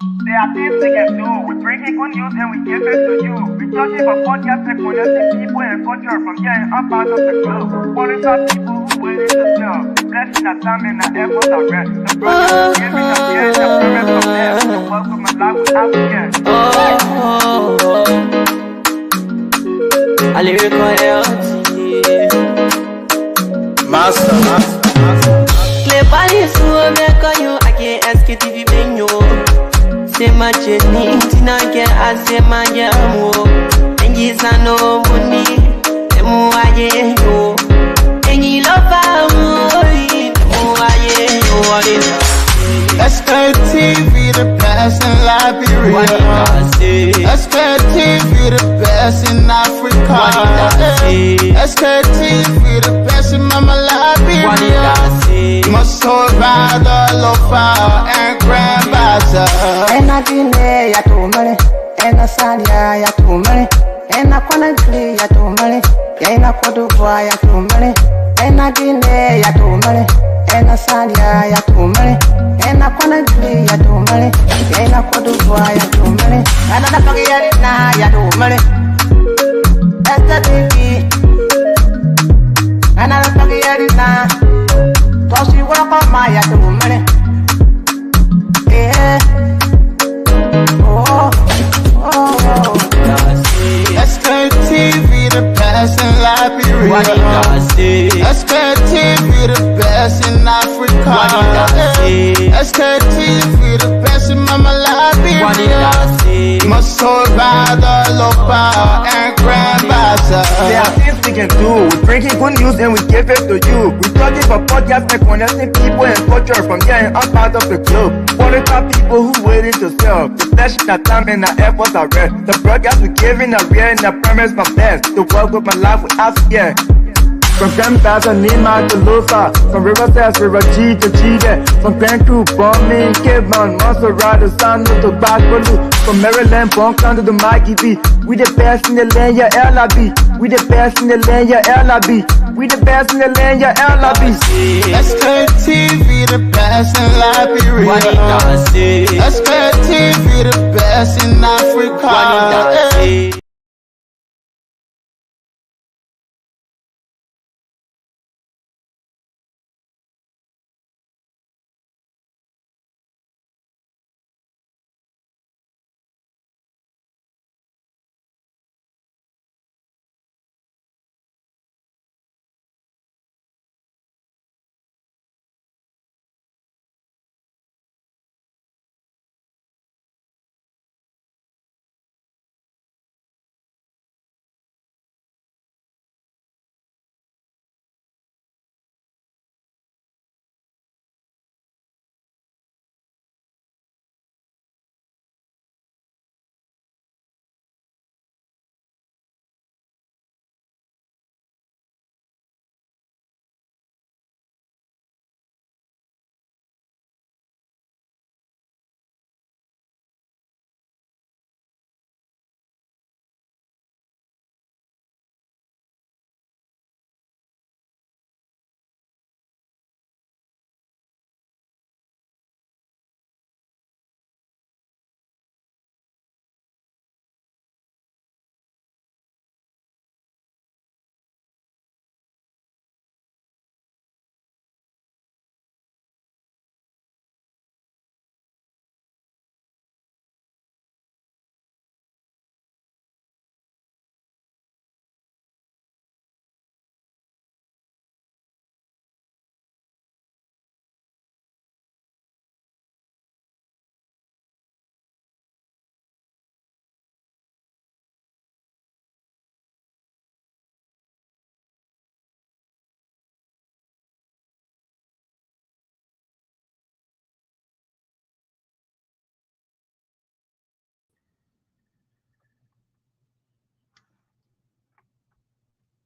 There are things we can do. We bring it good news and we give it to you. We searching for podcasts and connecting people and culture from here and up out of the globe. Calling out people who willing to sell. Blessing our time and our efforts are rest. The brothers giving us the end of promise from them. So welcome my life without again. I lyrical Master. Play Paris to America, you I can't Sktv benyo. Say my journey, Tina get I say my jamo. And yes I know money, emu aye yo. And you love emu aye yo. Sktv, the best in Liberia. Sktv, the best in Africa. Sktv, the best in Mama Liberia. Must survive all over and grandfather. And I didn't ya to money, and I said ya to money, and I couldn't play ya to money, and I could do ya to money, and I didn't ya to money, and I said ya to money, and I couldn't play ya to money, and I could do ya to money, and I forget now ya to money. That's the TV, and I forget it now. So she walk on my ya to money. Yeah. Sktv, the best in Liberia. Sktv, the best in Africa. Sktv, the best in Mama Liberia. Must survive all over and grandfather. There are things we can do. We bring it good news and we give it to you. We searching for podcasts and connecting people and culture from here and up out of the globe. Calling out people who willing to sell. The flesh, our time and our efforts are rest. The broadcast we giving are real and the promise from best. The world with my life without fear. From Grandfather, Nima to Lufa. From Riverside, River G to Chile. From Grand Crew, Bombing, Kidman, Montserrat, San to Bacalu. From Maryland, Bonk to Mikey B. We the best in the land, yeah, LIB. We the best in the land, yeah, LIB. We the best in the land, yeah, LIB. Sktv, the best in Liberia. Sktv, the best in Africa.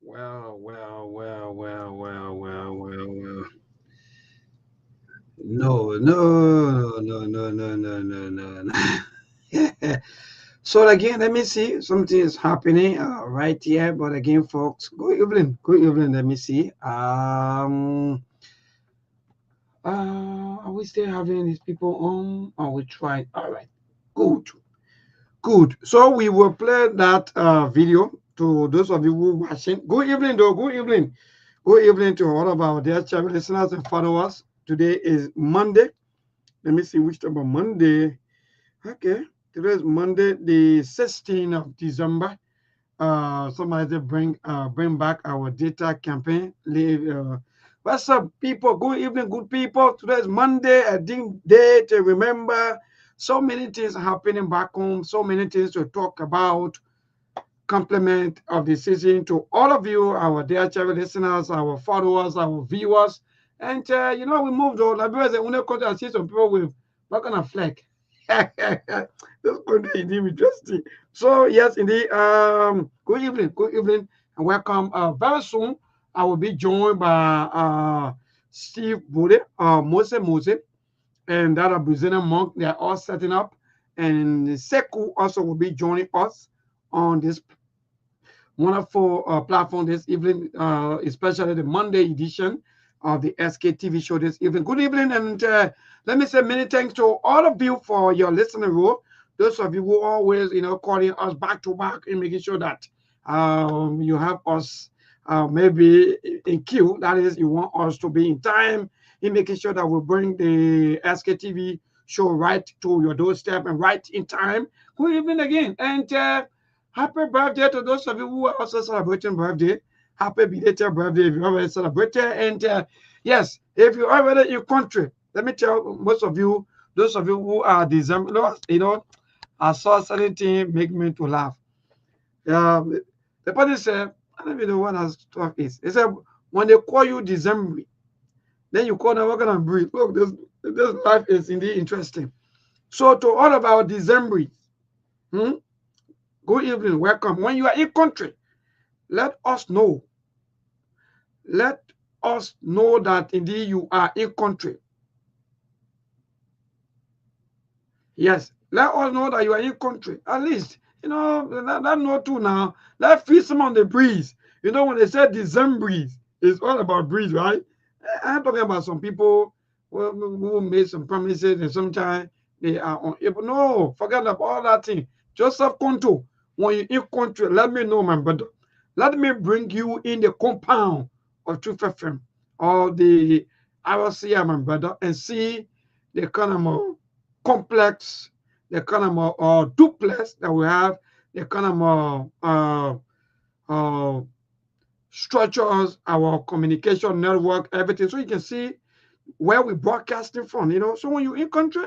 Well. No. So again, let me see. Something is happening right here. But again, folks, good evening. Let me see. Are we still having these people on? Or we try? All right. Good. Good. So we will play that video to those of you who are watching. Good evening, though. Good evening. Good evening to all of our dear channel listeners and followers. Today is Monday. Let me see which number Monday. Okay. Today is Monday, the 16th of December. Somebody said bring back our data campaign. What's up, people? Good evening, good people. Today is Monday, a day to remember. So many things happening back home. So many things to talk about. Compliment of the season to all of you, our dear channel listeners, our followers, our viewers. And we moved on. Like because when I come to see some people with what kind of flag. That's going to be interesting. So yes, indeed. Good evening, and welcome. Very soon, I will be joined by Steve Bude, Mose, and that a Brazilian monk. They are all setting up, and Seku also will be joining us on this wonderful platform this evening, especially the Monday edition of the SKTV show this evening. Good evening, and let me say many thanks to all of you for your listening role. Those of you who always, calling us back to back and making sure that you have us maybe in queue. That is, you want us to be in time in making sure that we bring the SKTV show right to your doorstep and right in time. Good evening again, and happy birthday to those of you who are also celebrating birthday. Happy belated birthday if you already celebrated. And yes, if you already in your country, let me tell most of you, those of you who are December, I saw certain thing make me to laugh. The person said, I don't even know what that stuff is. He said, when they call you December, then you call them, we're going to breathe. Look, this life is indeed interesting. So to all of our December, good evening, welcome. When you are in country, let us know. Let us know that indeed you are in country. Yes, let us know that you are in country. At least, that know too now. Let's feel some on the breeze. When they say December breeze, it's all about breeze, right? I'm talking about some people who made some promises and sometimes they are unable. No, forget about all that thing. Just self control. When you're in country, let me know, my brother. Let me bring you in the compound of Truth FM or the RCA, my brother, and see the kind of complex, the kind of duplex that we have, the kind of structures, our communication network, everything. So you can see where we broadcasting from, So when you're in country,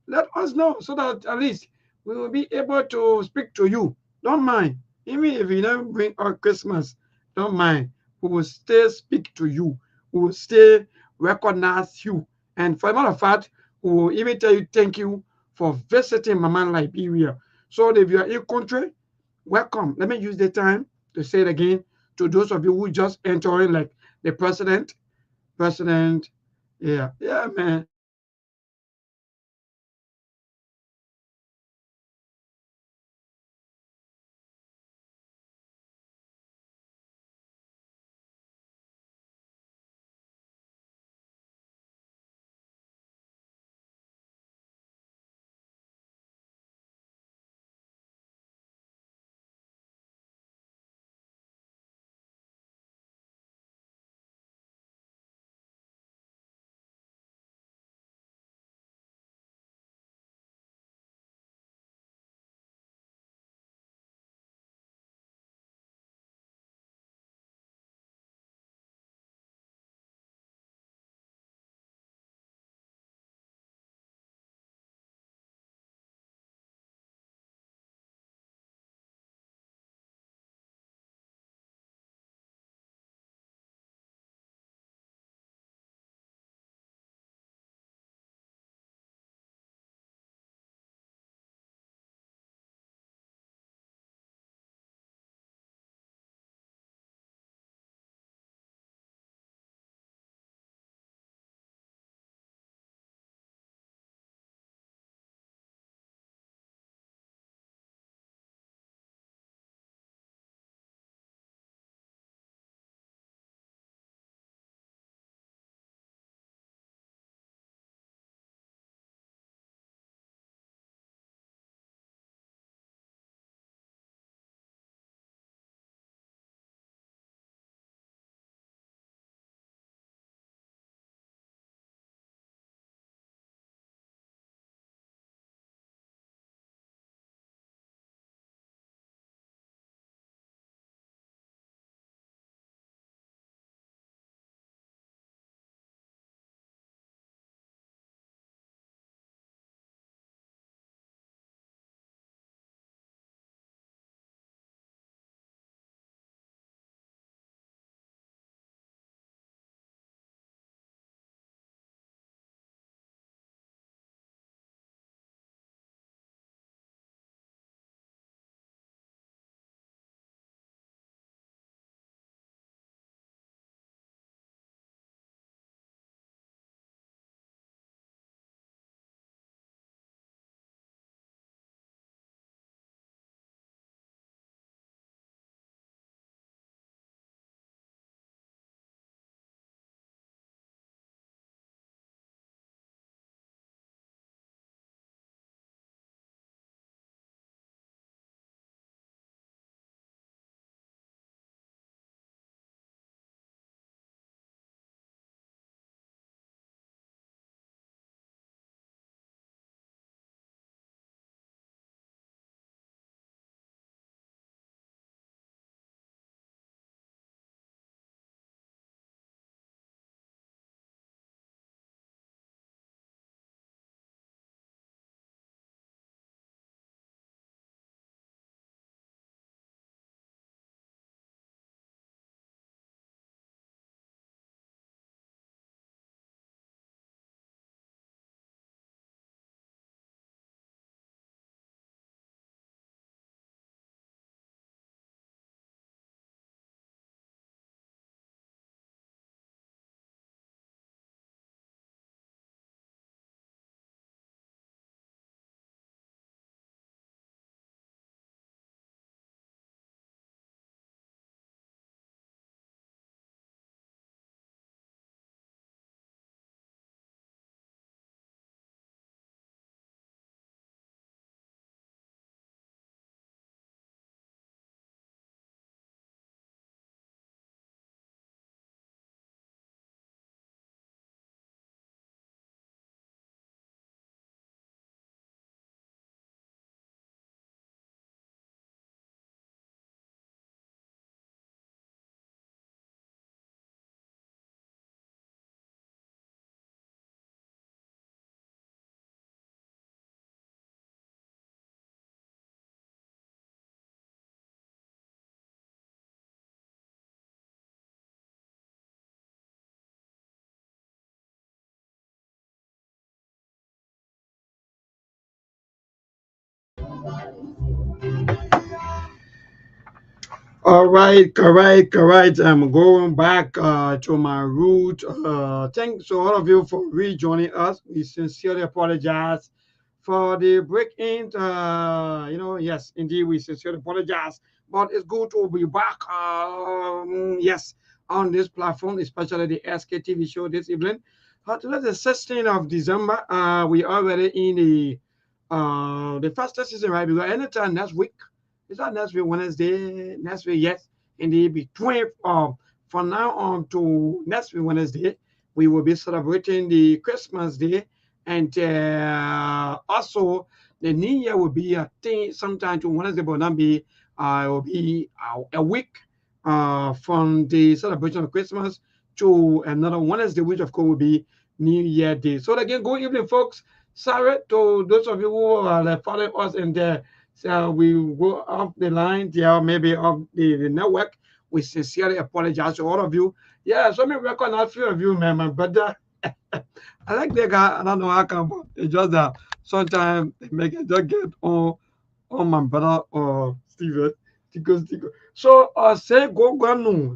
let us know so that at least we will be able to speak to you. Don't mind. Even if you don't bring our Christmas, don't mind. We will still speak to you. We will still recognize you. And for a matter of fact, we will even tell you thank you for visiting Mama Liberia. So if you are in country, welcome. Let me use the time to say it again to those of you who just entering, like the president, yeah, man. All right, correct, correct. I'm going back to my root. Thanks to all of you for rejoining us. We sincerely apologize for the break in. Yes, indeed, we sincerely apologize. But it's good to be back. Yes, on this platform, especially the SKTV show this evening. Today, the 16th of December. We already in the first season, right? Because anytime next week. Is that next week Wednesday? Next week, yes. Indeed, between from now on to next week Wednesday, we will be celebrating the Christmas Day, and also the New Year will be I think sometime to Wednesday, but not be it will be a week from the celebration of Christmas to another Wednesday, which of course will be New Year Day. So again, good evening, folks. Sorry to those of you who are following us in there. So we go off the line, yeah, maybe off the network. We sincerely apologize to all of you. Yeah, so me recognize a few of you, man, my brother. I like the guy. I don't know how come, but it's just that sometimes they make it just get on my brother or Steven. Tico. So Say go Guanu,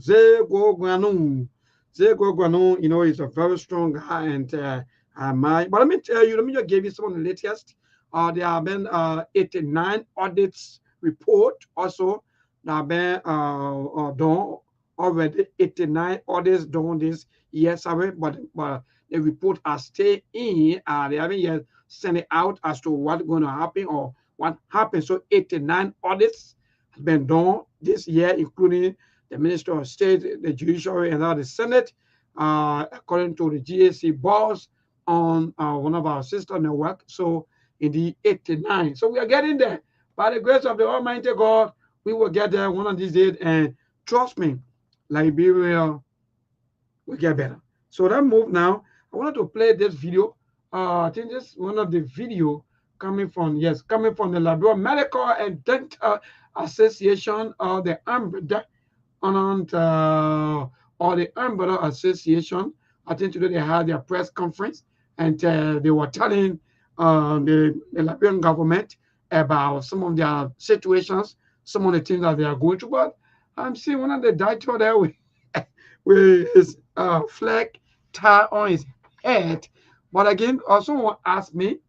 is a very strong guy, and but let me tell you, let me just give you some of the latest. There have been 89 audits report also that have been done already. 89 audits done this year, sorry, but the report are still in. They haven't yet sent it out as to what's going to happen or what happened. So 89 audits have been done this year, including the Minister of State, the Judiciary, and now the Senate, according to the GAC boss on one of our sister network. So in the 89. So we are getting there. By the grace of the Almighty God, we will get there one of these days. And trust me, Liberia will get better. So that move now. I wanted to play this video. I think this is one of the video coming from the Liberia Medical and Dental Association of the Umbrella or the Umbrella Association. I think today they had their press conference, and they were telling the Liberian government about some of their situations, some of the things that they are going through. But I'm seeing one of the director there with his flag tie on his head. But again, also want to ask me,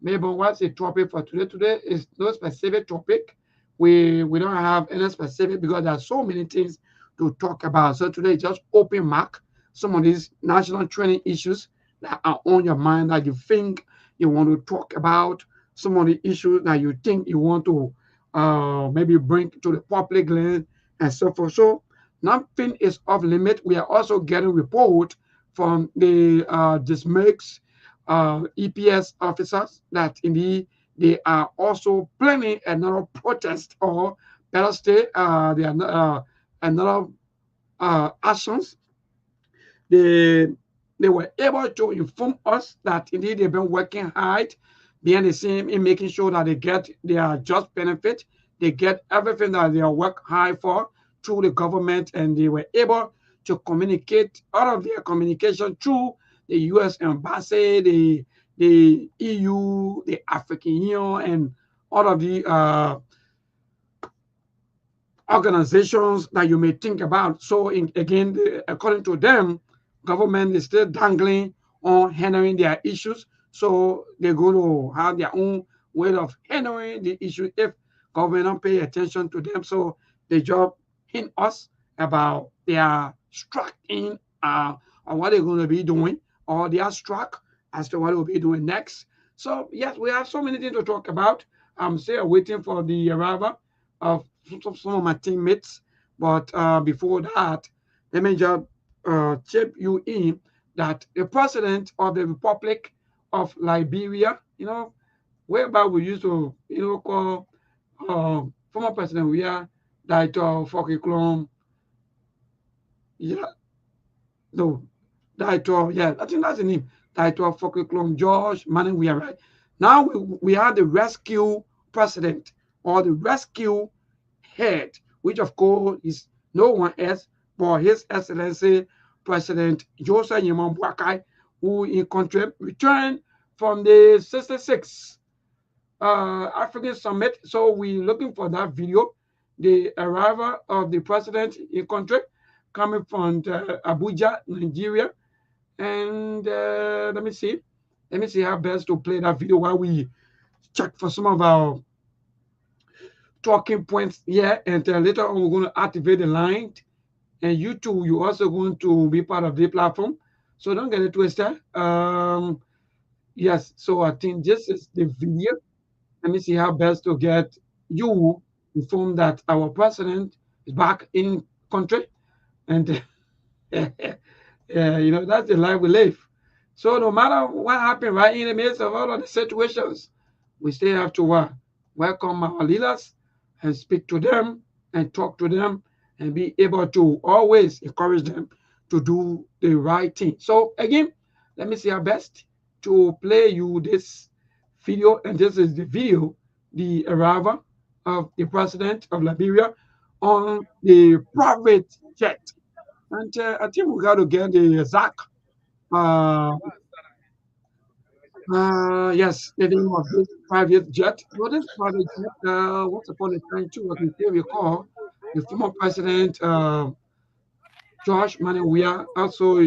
maybe what's the topic for today? Today is no specific topic. We don't have any specific because there are so many things to talk about. So today is just open mark some of these national training issues that are on your mind that you think you want to talk about, some of the issues that you think you want to maybe bring to the public land and so forth. So nothing is off limit. We are also getting report from the dismissed EPS officers that indeed they are also planning another protest, or better say, they are another actions. They were able to inform us that indeed they've been working hard behind the scene in making sure that they get their just benefit, they get everything that they are work hard for through the government, and they were able to communicate all of their communication through the U.S. Embassy, the EU, the African Union, and all of the organizations that you may think about. So according to them, government is still dangling on handling their issues. So they're going to have their own way of handling the issue if government don't pay attention to them. So they just hint us about their striking on what they're going to be doing, or they are struck as to what they'll be doing next. So yes, we have so many things to talk about. I'm still waiting for the arrival of some of my teammates. But before that, let me just chip you in that the president of the Republic of Liberia, whereby we used to, call former president, we are Dr. Fokiklom, yeah, no, Dr. Yeah, I think that's the name, Dr. Fokiklom George Manning, we are right. Now we are the rescue president, or the rescue head, which of course is no one else but His Excellency President Joseph Yimon Boakai, who in country returned from the 66 African Summit. So we're looking for that video. the arrival of the president in country coming from Abuja, Nigeria. And let me see how best to play that video while we check for some of our talking points here. And later on, we're going to activate the line. And you too, you're also going to be part of the platform. So don't get it twisted. Yes, so I think this is the video. Let me see how best to get you informed that our president is back in country. And that's the life we live. So no matter what happened right in the midst of all of the situations, we still have to welcome our leaders and speak to them and talk to them and be able to always encourage them to do the right thing. So again, let me see our best to play you this video. And this is the video, the arrival of the president of Liberia on the private jet. And I think we got to get the exact, yes, the name of this private jet. What is private jet? Once upon a time, too, as we still recall, the former president, George Manawia, also,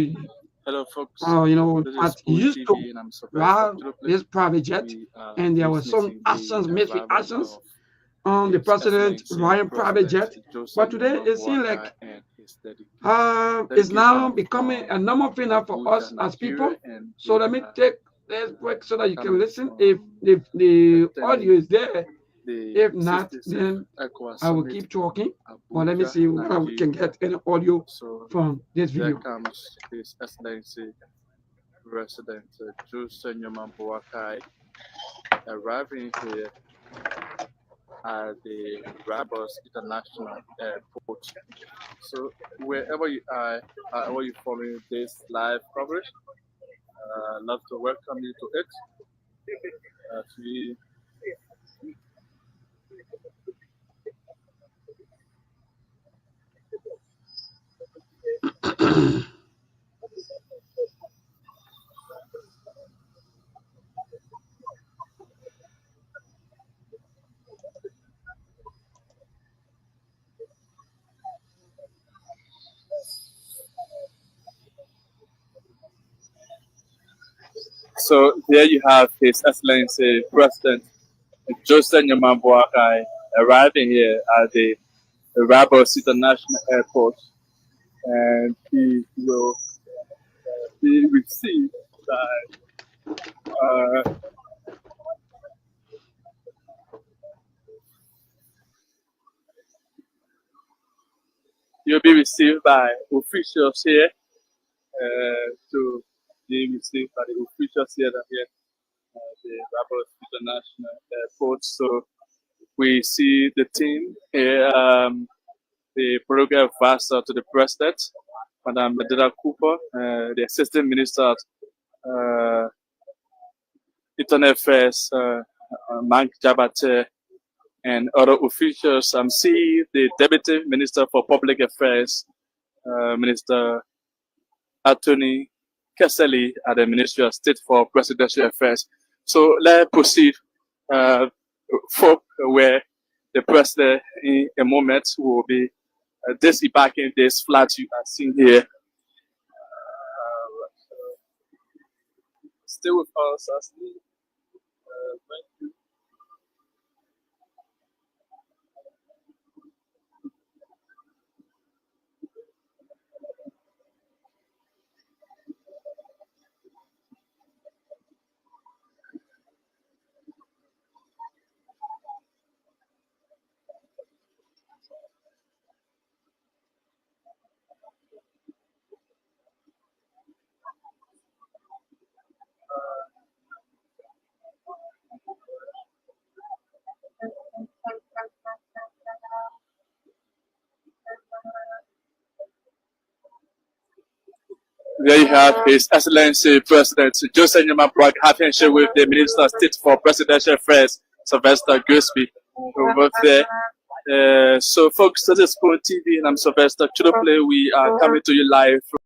Hello, folks. This at is School used to TV, and I'm surprised ride that this private jet, we are and there were some witnessing the actions, military arrival actions of on the His president Excellency Ryan private jet. President Joseph But today it seems Boakai like and his it's now delegation becoming a from normal thing now for Abuja, us as people. Nigeria, and So they let me are take this break so that you can coming listen if from the attending audio is there. the If not, 66th then ECOWAS I will Summit keep in talking. But let me Abuja, see whether we can Nigeria. get any audio So from this there video. comes His Excellency President Joseph Boakai arriving here at the Rabos International Airport. So wherever you are, however you following this live coverage, I'd love to welcome you to it. As we so there you have His Excellency President Joseph Boakai arriving here at the Rabos International Airport, and he will be received by you'll be received by officials here to be received by the officials here at the Rabos International Airport. So we see the team here, the program advisor to the president, Madam Medina Cooper, the assistant minister at Internal Affairs, Mark Jabate, and other officials. See the Deputy Minister for Public Affairs, Minister Anthony Kessely at the Ministry of State for Presidential Affairs. So let's proceed for where the president in a moment will be disembarking this flight you are seeing here. Stay with us as we thank you. There you have His Excellency President Joseph Boakai having share with the Minister of State for Presidential Affairs, Sylvester Gillespie, over there. So, folks, this is Spoon TV, and I'm Sylvester Chudoplay. We are coming to you live from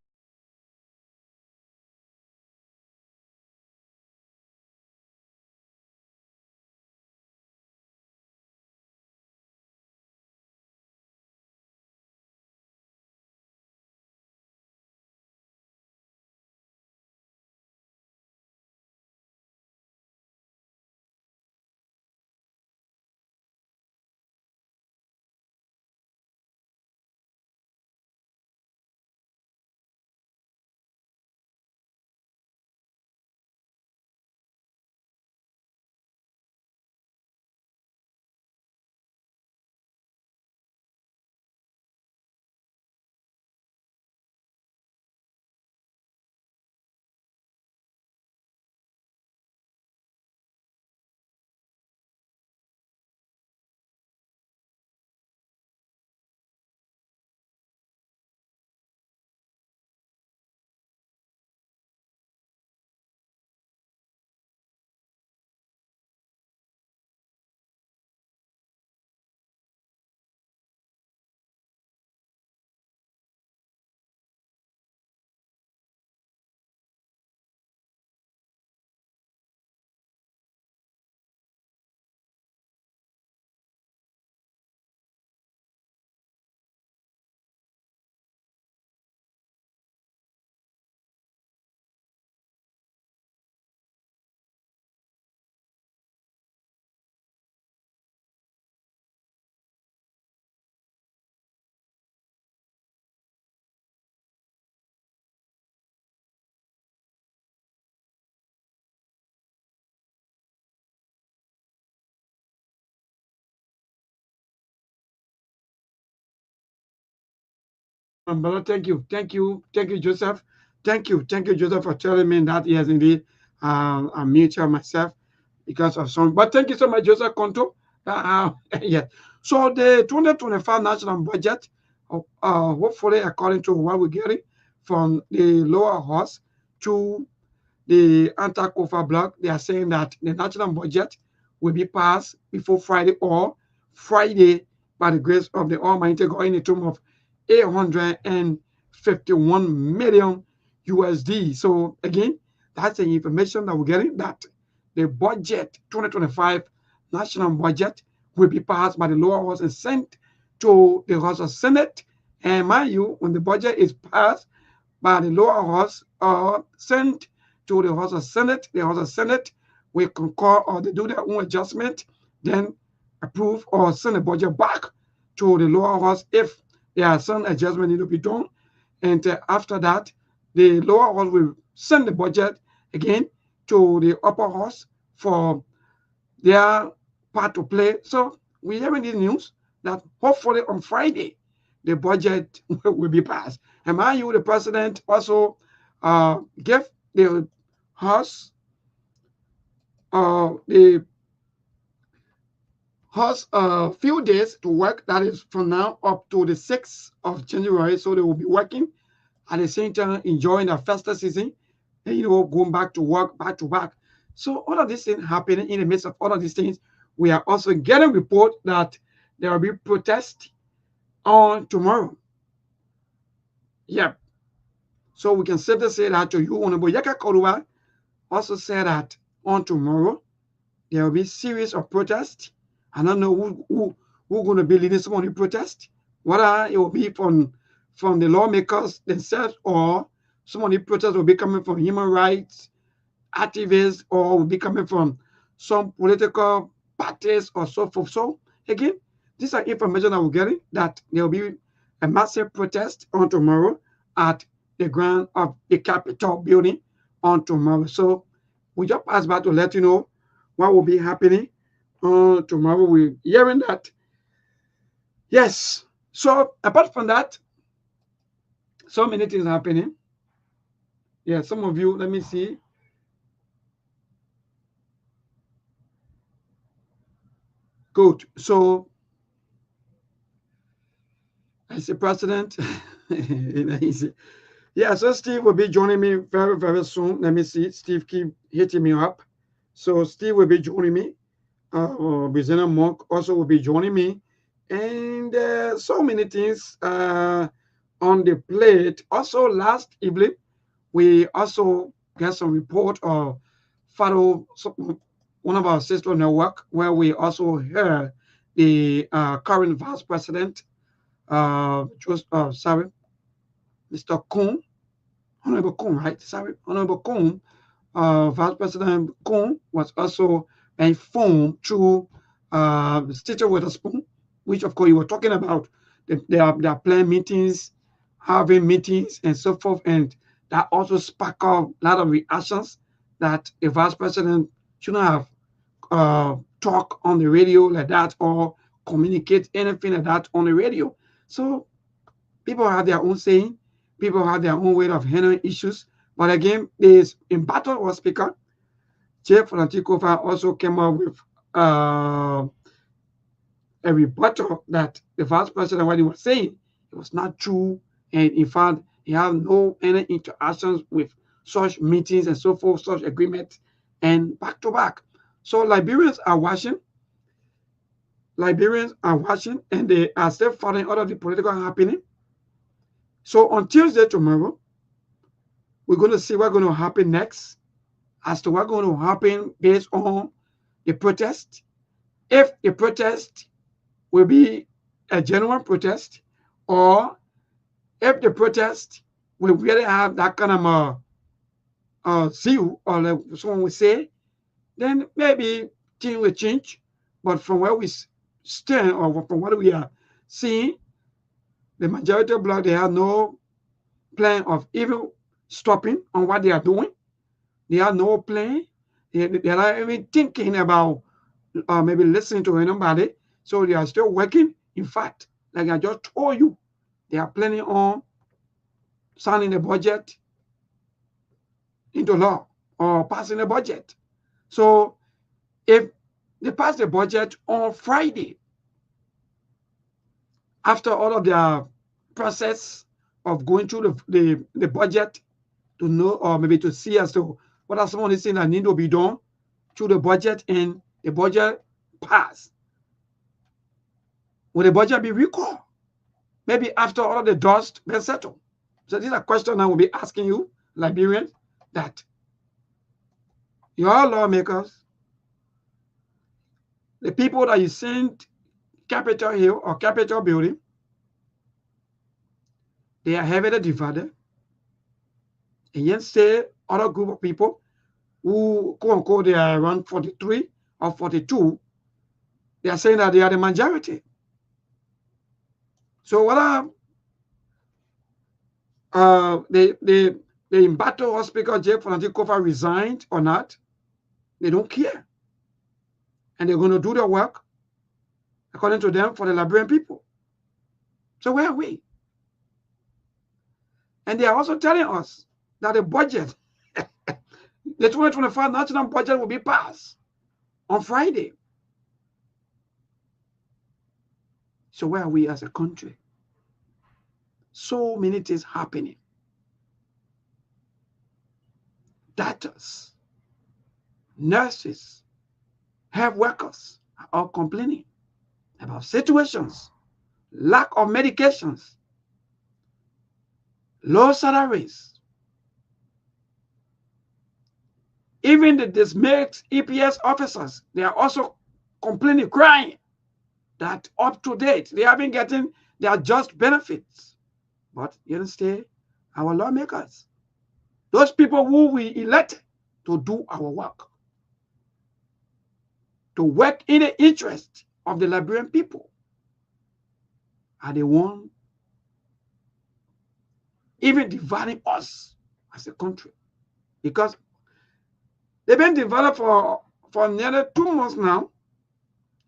Brother, thank you, Joseph. Thank you, Joseph, for telling me that yes, indeed, I'm mutual myself because of some. But thank you so much, Joseph Conto. Yes. So the 2025 national budget, hopefully, according to what we're getting from the lower house to the anti-COFA block, they are saying that the national budget will be passed before Friday or Friday by the grace of the Almighty God in the term of 851 million USD. So again, that's the information that we're getting, that the budget 2025 national budget will be passed by the lower house and sent to the House of Senate. And mind you, when the budget is passed by the lower house or sent to the House of Senate, the House of Senate will concur or they do their own adjustment, then approve or send the budget back to the lower house if there are some adjustment need to be done. And after that, the lower house will send the budget again to the upper house for their part to play. So we have in the news that hopefully on Friday, the budget will be passed. And mind you, the president also gave the House the House a few days to work. That is from now up to the 6th of January. So they will be working at the same time, enjoying the festive season, and going back to work back to back. So all of these things happening in the midst of all of these things, we are also getting report that there will be protest on tomorrow. Yep. So we can safely say that to you, Honorable Yaka Korua, also said that on tomorrow there will be a series of protests. I don't know who's going to be leading some of the protests, whether it will be from the lawmakers themselves or some of the protests will be coming from human rights activists or will be coming from some political parties or so forth. So again, these are information that we're getting, that there will be a massive protest on tomorrow at the ground of the Capitol building on tomorrow. So we just pass back to let you know what will be happening tomorrow. We're hearing that. Yes. So apart from that, so many things happening. Yeah, some of you, let me see. Good. So as the president, yeah, so Steve will be joining me very, very soon. Let me see. Steve keep hitting me up. So Steve will be joining me. Bizena Monk also will be joining me. And so many things on the plate. Also, last evening, we also got some report of follow one of our sister network, where we also heard the current vice president, sorry, Mr. Kuhn, Honorable Kuhn, right? Sorry, Honorable Kuhn, Vice President Kuhn was also informed through Stitcher with a Spoon, which of course you were talking about. They are playing meetings, having meetings, and so forth, and that also sparked up a lot of reactions that the Vice President shouldn't have talk on the radio like that or communicate anything like that on the radio. So people have their own saying, people have their own way of handling issues. But again, this in battle was speaker, Jeff Frantikova also came up with a rebuttal that the vice president, what he was saying, it was not true. And in fact, he had no any interactions with such meetings and so forth, such agreements, and back to back. So Liberians are watching, and they are still following all of the political happening. So on Tuesday tomorrow, we're going to see what's going to happen next as to what's going to happen based on the protest. If the protest will be a genuine protest, or if the protest will really have that kind of zeal, or like someone would say, then maybe things will change. But from where we stand, or from what we are seeing, the majority of bloc, they have no plan of even stopping on what they are doing. They have no plan. They're not even thinking about maybe listening to anybody. So they are still working. In fact, like I just told you, they are planning on signing the budget into law or passing a budget. So if they pass the budget on Friday, after all of their process of going through the budget to know, or maybe to see as to what are some of the things that need to be done through the budget, and the budget pass, will the budget be recalled? Maybe after all of the dust been settled. So these are questions I will be asking you, Liberians, that your lawmakers, the people that you send Capitol Hill or Capitol Building, they are heavily divided. And yet say other group of people who, quote unquote, they are around 43 or 42, they are saying that they are the majority. So whether the embattled or Speaker Jay Fonantikova resigned or not, they don't care. And they're going to do their work, according to them, for the Liberian people. So where are we? And they are also telling us that the budget, the 2025 national budget, will be passed on Friday. So where are we as a country? So many things happening. Doctors, nurses, health workers are all complaining about situations, lack of medications, low salaries. Even the dismissed EPS officers, they are also complaining, crying that up to date, they haven't gotten their just benefits. But you understand, our lawmakers, those people who we elect to do our work, to work in the interest of the Liberian people, are the one even dividing us as a country. Because they've been divided for nearly 2 months now,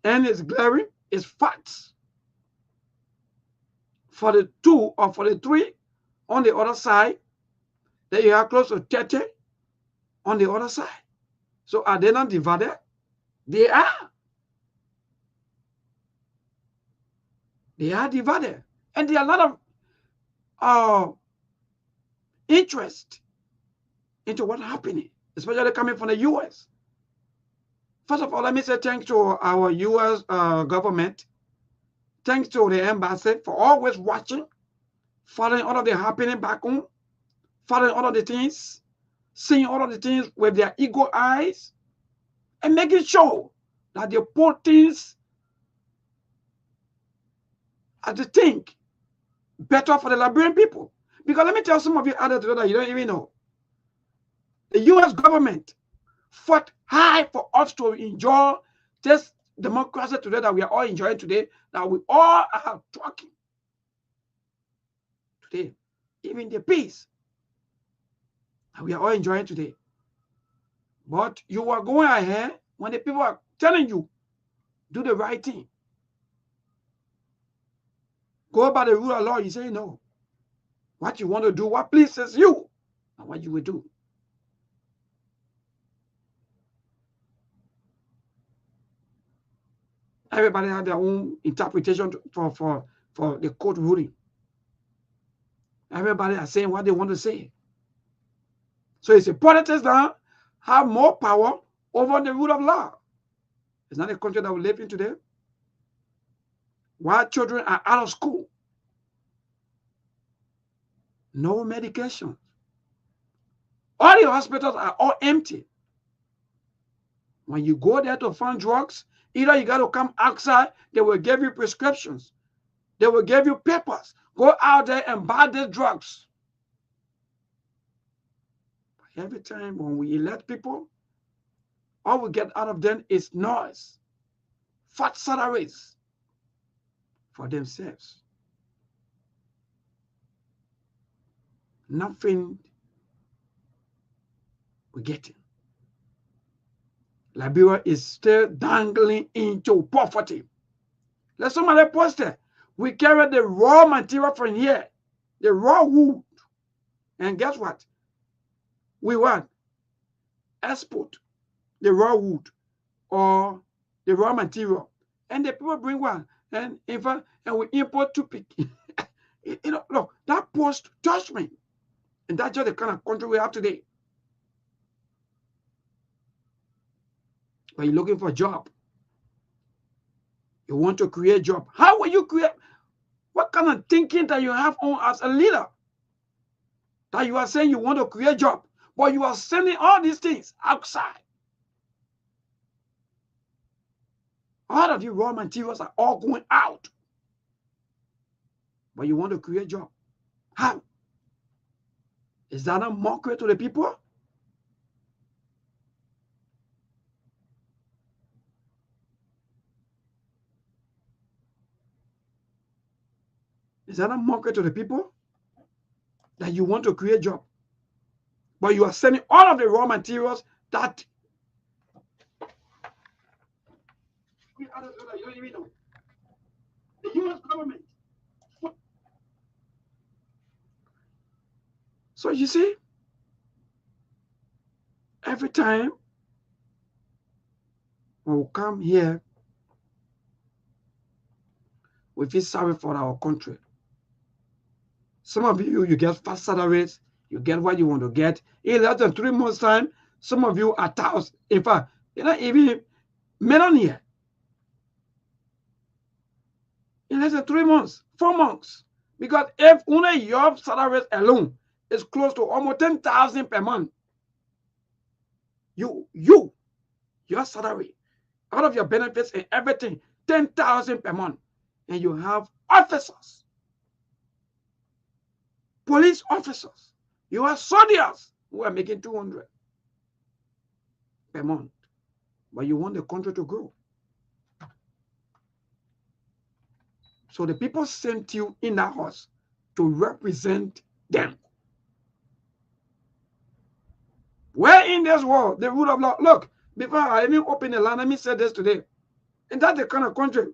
and it's glaring, it's facts. For the 2 or for the 3 on the other side, then you have close to 30 on the other side. So are they not divided? They are. They are divided. And there are a lot of interest into what's happening, especially coming from the U.S. First of all, let me say thanks to our U.S. government. Thanks to the embassy for always watching, following all of the happening back home, following all of the things, seeing all of the things with their eagle eyes, and making sure that they put things as they think better for the Liberian people. Because let me tell some of you others that you don't even know. The U.S. government fought hard for us to enjoy this democracy today that we are all enjoying today, that we all are talking today, even the peace that we are all enjoying today. But you are going ahead when the people are telling you, do the right thing. Go by the rule of law, you say no. What you want to do, what pleases you, and what you will do. Everybody has their own interpretation for the court ruling. Everybody is saying what they want to say. So it's a politics that have more power over the rule of law. It's not a country that we live in today. While children are out of school, no medication. All the hospitals are all empty. When you go there to find drugs, either you got to come outside, they will give you prescriptions. They will give you papers. Go out there and buy the drugs. But every time when we elect people, all we get out of them is noise, fat salaries for themselves. Nothing we're getting. Liberia is still dangling into poverty. Let somebody post it. We carry the raw material from here, the raw wood And guess what? We want export the raw wood or the raw material. And the people bring one. And in fact, and we import toothpick. Look, that post judgment. And that's just the kind of country we have today. But you're looking for a job. You want to create a job. How will you create? What kind of thinking that you have on as a leader? That you are saying you want to create a job, but you are sending all these things outside. All of your raw materials are all going out. But you want to create a job. How? Is that a mockery to the people? Is that a mockery to the people? That you want to create a job, but you are sending all of the raw materials that you don't even know. The U.S. government. So you see, every time we come here, we feel sorry for our country. Some of you get fast salaries, you get what you want to get. In less than 3 months' time, some of you are thousands. In fact, even millionaire. In less than 3 months, 4 months. Because if only your salaries alone is close to almost 10,000 per month, your salary, out of your benefits and everything, 10,000 per month, and you have officers, police officers, you have soldiers who are making 200 per month, but you want the country to grow. So the people sent you in that house to represent them. Where in this world, the rule of law, look, before I even open the land, let me say this today. And that's the kind of country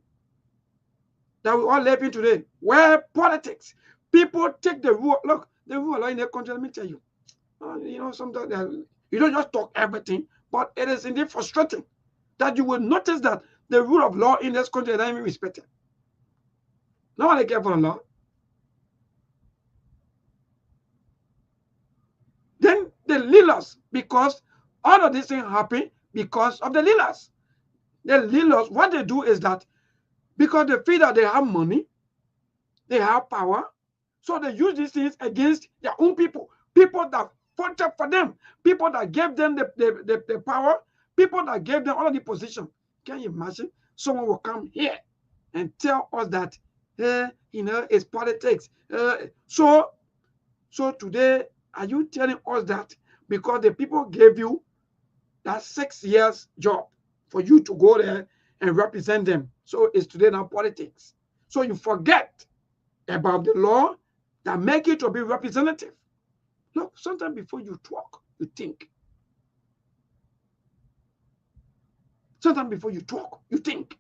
that we all live in today, where politics, people take the rule. Look, the rule of law in the country, let me tell you, sometimes you don't just talk everything, but it is indeed frustrating that you will notice that the rule of law in this country is not even respected. Nobody cares for the law. Then the leaders, because all of these things happen because of the leaders. The leaders, what they do is that because they feel that they have money, they have power, so they use these things against their own people, people that voted for them, people that gave them the power, people that gave them all of the position. Can you imagine? Someone will come here and tell us that, it's politics. So today, are you telling us that because the people gave you that 6 years job for you to go there and represent them, so it's today now politics? So you forget about the law that make you to be representative. Look, sometimes before you talk, you think. Sometimes before you talk, you think.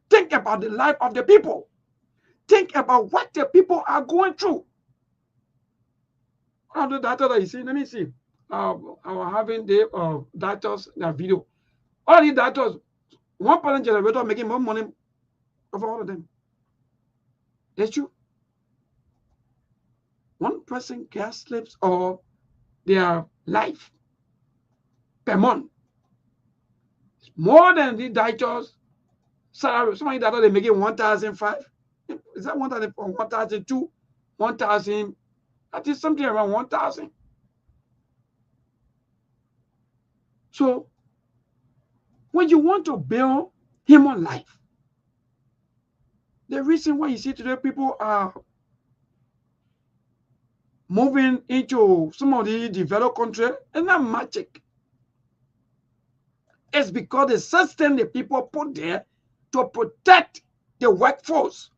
Think about the life of the people. Think about what the people are going through. All the data that you see, let me see. I was having the data, that video. All the data, 1% generator making more money of all of them. That's true. One person gas slips or their life per month. It's more than the data's salary. Some of the data they making 1,005. Is that 1,000 or 1,002? 1,000. That is something around 1,000. So when you want to build human life, the reason why you see today people are moving into some of the developed countries is not magic. It's because the system the people put there to protect the workforce.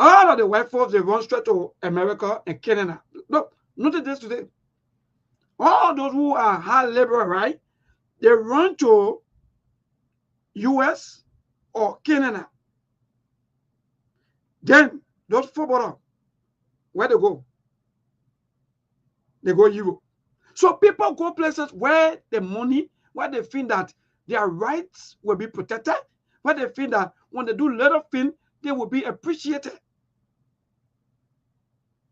All of the workforce, they run straight to America and Canada. Look, notice this today. All those who are hard labor, right? They run to US or Canada. Then those footballers, where they go? They go Europe. So people go places where the money, where they feel that their rights will be protected, where they feel that when they do little things, they will be appreciated.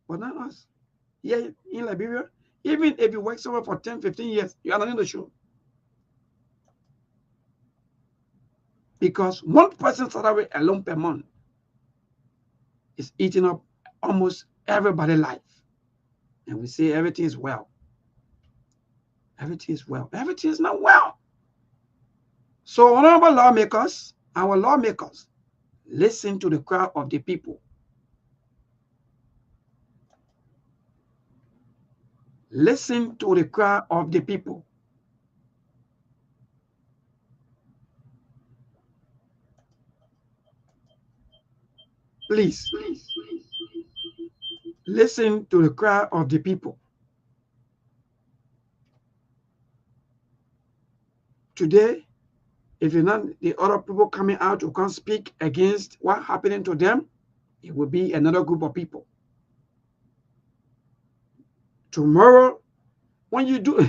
But not us. Here in Liberia, even if you work somewhere for 10, 15 years, you are not in the show. Because one person's salary alone per month is eating up almost everybody's life. And we say everything is well. Everything is well. Everything is not well. So, honorable lawmakers, our lawmakers, listen to the cry of the people. Listen to the cry of the people. Please, listen to the cry of the people. Today, if you're not the other people coming out who can't speak against what's happening to them, it will be another group of people. Tomorrow, when you do,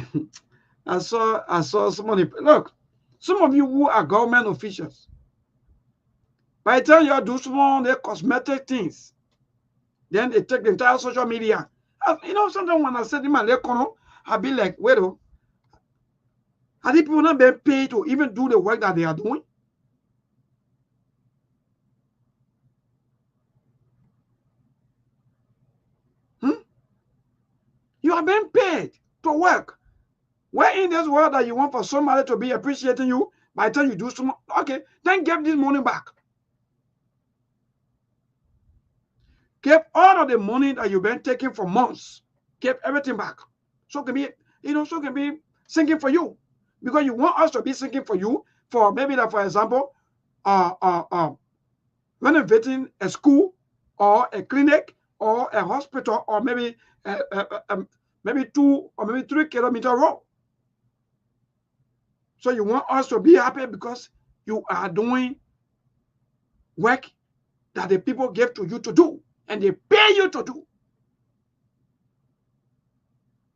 I saw somebody, look, some of you who are government officials, by the time you do some of the cosmetic things, then they take the entire social media. You know, sometimes when I said in my lecture, I'll be like, wait, are these people not being paid to even do the work that they are doing? You are being paid to work. Where in this world that you want for somebody to be appreciating you, by the time you do some, okay, then give this money back. Give all of the money that you've been taking for months. Give everything back. So it can be, so it can be singing for you. Because you want us to be singing for you for maybe that, for example, renovating a school or a clinic or a hospital or maybe 2 or maybe 3 kilometer road. So you want us to be happy because you are doing work that the people gave to you to do and they pay you to do.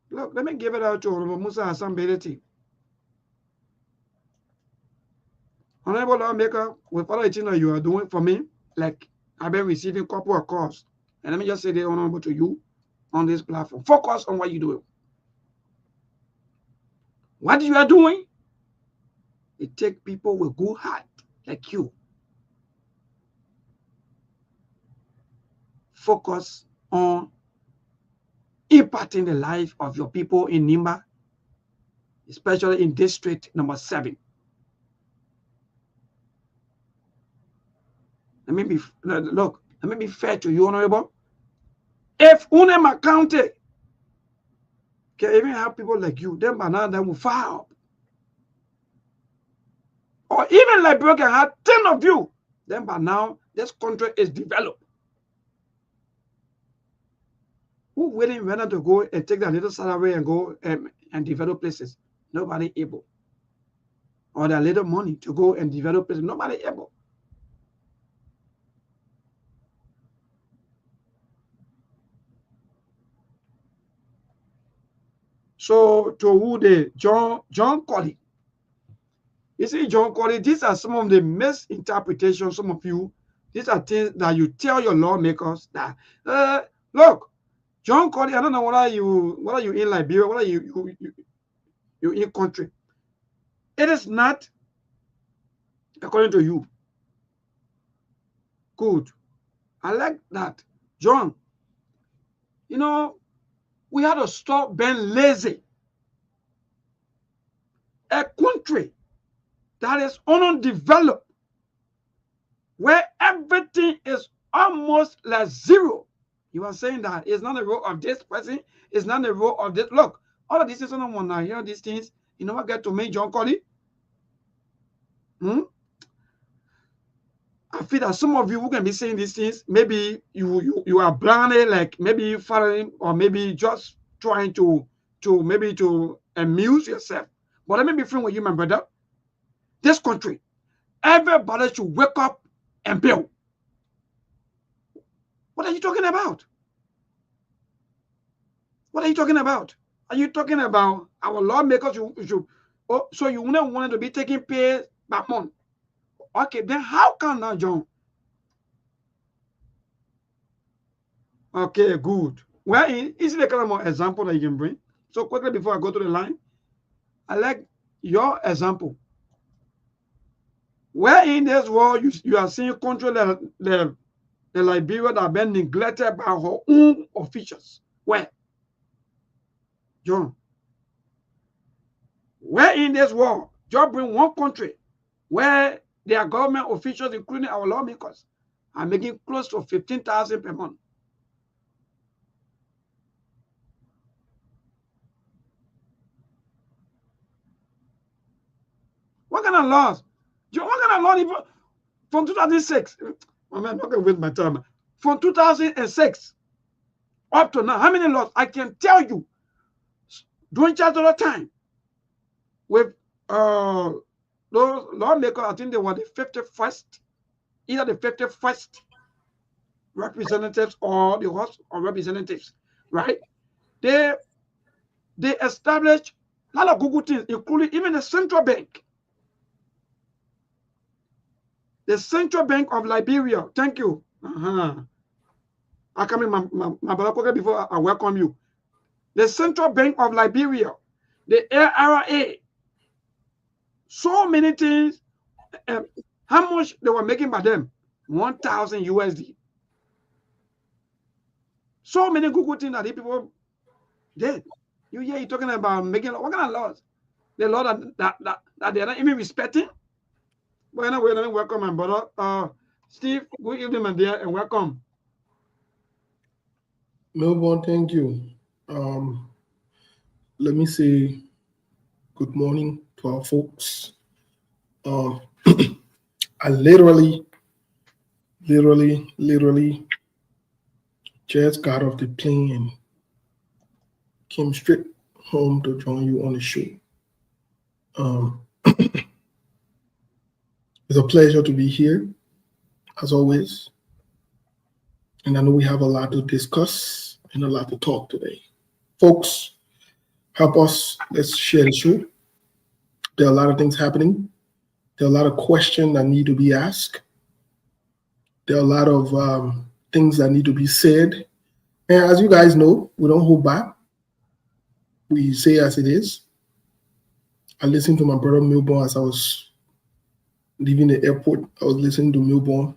Look, let me give it out to Honorable Musa Hassan Bereti. Honorable Lawmaker, with all the things that you are doing for me, like I've been receiving a couple of calls. And let me just say this honorable to you on this platform. Focus on what you do. What you are doing, it takes people with good heart like you. Focus on impacting the life of your people in Nimba, especially in district number 7. Let me be fair to you, honorable. If Unema County can even have people like you, then by now they will file. Or even Liberia can have 10 of you, then by now this country is developed. Who waiting rather to go and take that little salary and go and develop places? Nobody able. Or that little money to go and develop places? Nobody able. So to who the John Colley. You see, John Colley, these are some of the misinterpretations, some of you. These are things that you tell your lawmakers that look, John Colley, I don't know what are you in Liberia, what are you in country. It is not according to you. Good. I like that. John, we had to stop being lazy. A country that is undeveloped, where everything is almost like zero. You are saying that it's not the role of this person, it's not the role of this. Look, all of these things, I don't want to hear these things. You know what get to me, John Colley? I feel that some of you who can be saying these things, maybe you are blinded, like maybe following or maybe just trying to amuse yourself. But let me be frank with you, my brother. This country, everybody should wake up and build. What are you talking about? What are you talking about? Are you talking about our lawmakers? So you wouldn't want to be taking pay by month? Okay, then how come now, John? Okay, good. Well, is there kind of more example that you can bring? So quickly before I go to the line, I like your example. Where in this world you are seeing country the Liberia that have been neglected by her own officials? Where? John. Where in this world? Just bring one country where their government officials, including our lawmakers, are making close to 15,000 per month. What kind of laws? What kind of law even from 2006? I'm not going to waste my time. From 2006 up to now, how many laws? I can tell you, during charge all the time, with those lawmakers, I think they were the 51st, either the 51st representatives or the House of Representatives, right? They established a lot of Google things, including even the central bank. The Central Bank of Liberia. Thank you. I come in my brother before I welcome you. The Central Bank of Liberia, the ARA, so many things. How much they were making by them? 1,000 USD. So many Google things that the people did. You're talking about making what kind of laws? The law that they're not even respecting. But anyway, let me welcome my brother. Steve, good evening, my dear, and welcome. Melbourne, thank you. Let me say good morning to our folks. I literally just got off the plane and came straight home to join you on the show. It's a pleasure to be here, as always. And I know we have a lot to discuss and a lot to talk today. Folks, help us. Let's share the show. There are a lot of things happening. There are a lot of questions that need to be asked. There are a lot of things that need to be said. And as you guys know, we don't hold back. We say as it is. I listened to my brother Milborn as I was leaving the airport. I was listening to Milborn.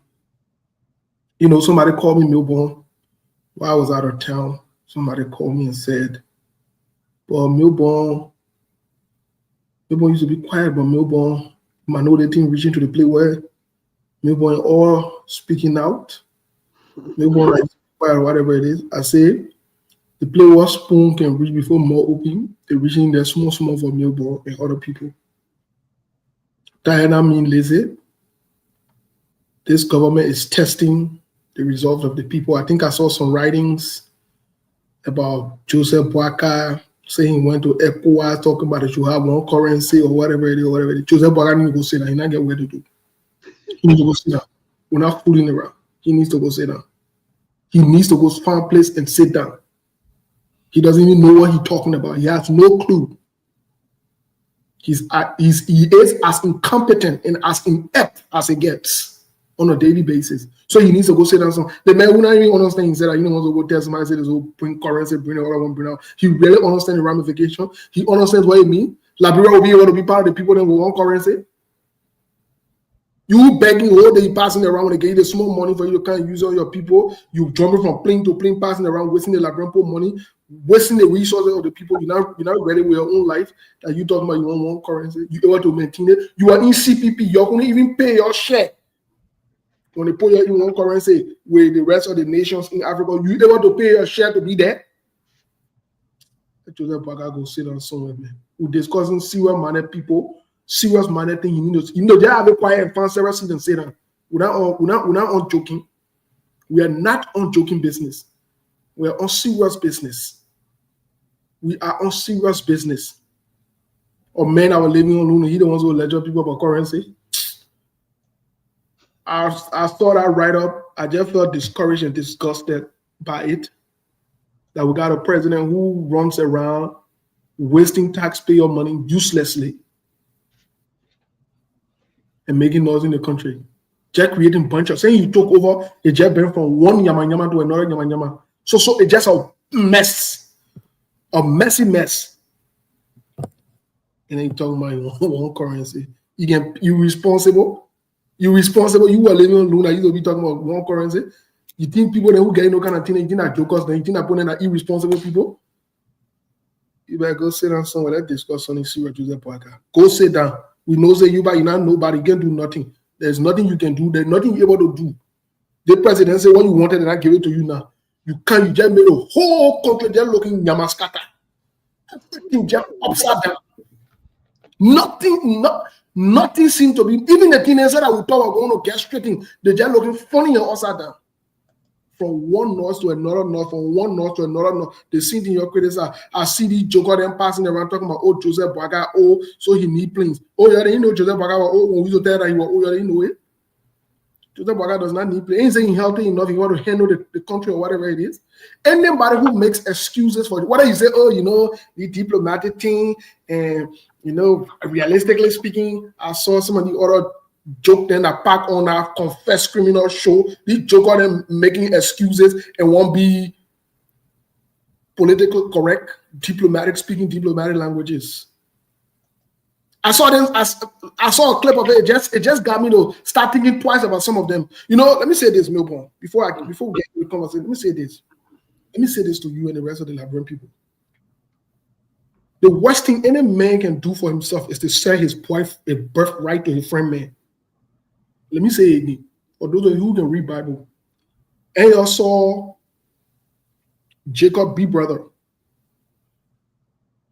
You know, somebody called me Milborn while I was out of town. Somebody called me and said, well, Milborn used to be quiet, but Milborn, I know the thing reaching to the place where Milborn all speaking out. Milborn like quiet, whatever it is. I say, the place where spoon can reach before more open, they're reaching there small for Milborn and other people. Diana mean lazy. This government is testing the results of the people. I think I saw some writings about Joseph Boaka saying he went to ECOWAS talking about that you have one currency or whatever it is, Joseph Boaka needs to go sit down. He not get where to do. He needs to go sit down. We're not fooling around. He needs to go sit down. He needs to go find a place and sit down. He doesn't even know what he's talking about. He has no clue. He is as incompetent and as inept as he gets on a daily basis. So he needs to go sit down. The man who not even understand, he said that he wants to go tell somebody, say this will bring currency, bring the other one, bring out. He really understands the ramification. He understands what it means. Liberia will be able to be part of the people that will want currency. You begging all day, passing around when they give you the small money for you to kind of use on your people. You jumping from plane to plane, passing around, wasting the Liberian money, wasting the resources of the people. You're not ready with your own life. That you talking about you want one currency. You able to maintain it. You are in CPP. You're going to even pay your share. When they put your own currency with the rest of the nations in Africa, you able to pay your share to be there. Joseph Boaka go sit down somewhere, man. We're discussing serious-minded people, serious-minded thing. You know, they have a quiet and fun serious and say that. We're not on joking. We are not on joking business. We are on serious business. We are on serious business. Or men are living on loan. He the ones who ledger people about currency. I saw that write up. I just felt discouraged and disgusted by it. that we got a president who runs around wasting taxpayer money uselessly and making noise in the country. Just creating bunch of saying you took over a jet been from one yama yama to another yama yama. So it's just a mess, a messy mess. And then you talking about one currency. You responsible. You were living on Luna. You will be talking about one currency. You think people that who get no kind of thing, you think that jokers, then you think that putting that irresponsible people. You better go sit down somewhere. Let's discuss something serious. Go sit down. We know say you by you not nobody can do nothing. There's nothing you can do. There's nothing you're able to do. The president say what you wanted and I give it to you now. You can't. You just made a whole country just looking yamaskata. Everything just upside down. Nothing seems to be. Even the teenagers that we thought were going to get straight in, they're just looking funny and upside down. From one north to another north, from one north to another north. They see in your critics. I see these joker them passing around talking about Joseph Boaga, so he need planes. Yeah, they know Joseph Boaga, when we tell that he was, yeah, they know it. Joseph Boaga does not need planes. He ain't saying healthy enough, he want to handle the country or whatever it is. Anybody who makes excuses for it, whether you say, the diplomatic thing, and realistically speaking, I saw some of the other joke then that pack on our confess criminal show. These joke on them making excuses and won't be politically correct, speaking diplomatic languages. I saw them. I saw a clip of it. It just got me to start thinking twice about some of them. Let me say this, Milborn. Before we get to the conversation, let me say this. Let me say this to you and the rest of the Liberian people. The worst thing any man can do for himself is to sell his wife a birthright to his friend man. Let me say it again. For those of you who can read Bible, and you saw Jacob big brother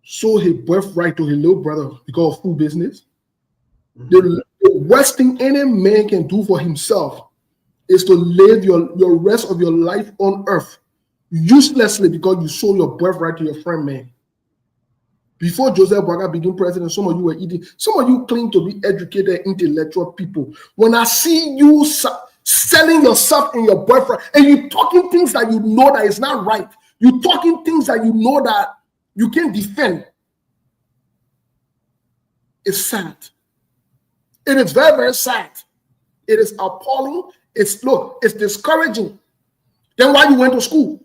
sold his birthright to his little brother because of food business. Mm-hmm. The worst thing any man can do for himself is to live your rest of your life on earth uselessly because you sold your birthright to your friend man. Before Joseph Boaga became president, some of you were eating. Some of you claim to be educated, intellectual people. When I see you selling yourself in your boyfriend, and you talking things that you know that is not right, you talking things that you know that you can't defend, it's sad. It is very, very sad. It is appalling. It's discouraging. Then why you went to school?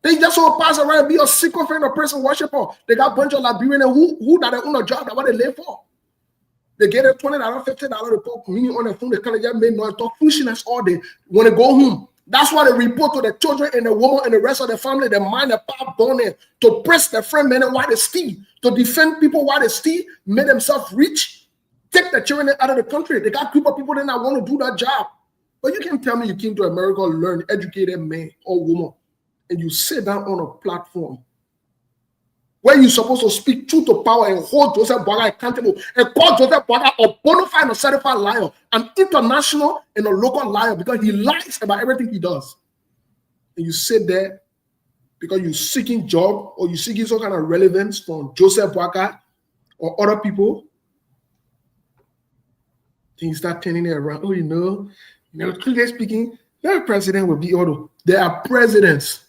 They just all pass around and be a sycophant or person worshiper. They got a bunch of Liberians who that they own a job that what they live for. They get a $20, $50 to put money on their phone. They kind of just make noise, talk foolishness all day. When they go home, that's why they report to the children and the woman and the rest of the family. They mind their power burning to press their friend men while they steal, to defend people while they steal, make themselves rich, take the children out of the country. They got group of people that want to do that job. But you can't tell me you came to America to learn, educated man or woman, and you sit down on a platform where you're supposed to speak truth to power and hold Joseph Boaga accountable and call Joseph Boaga a bona fide and certified liar, an international and a local liar, because he lies about everything he does. And you sit there because you're seeking job or you're seeking some kind of relevance from Joseph Boaga or other people. Then you start turning it around. Clearly speaking, their president will be auto. There are presidents.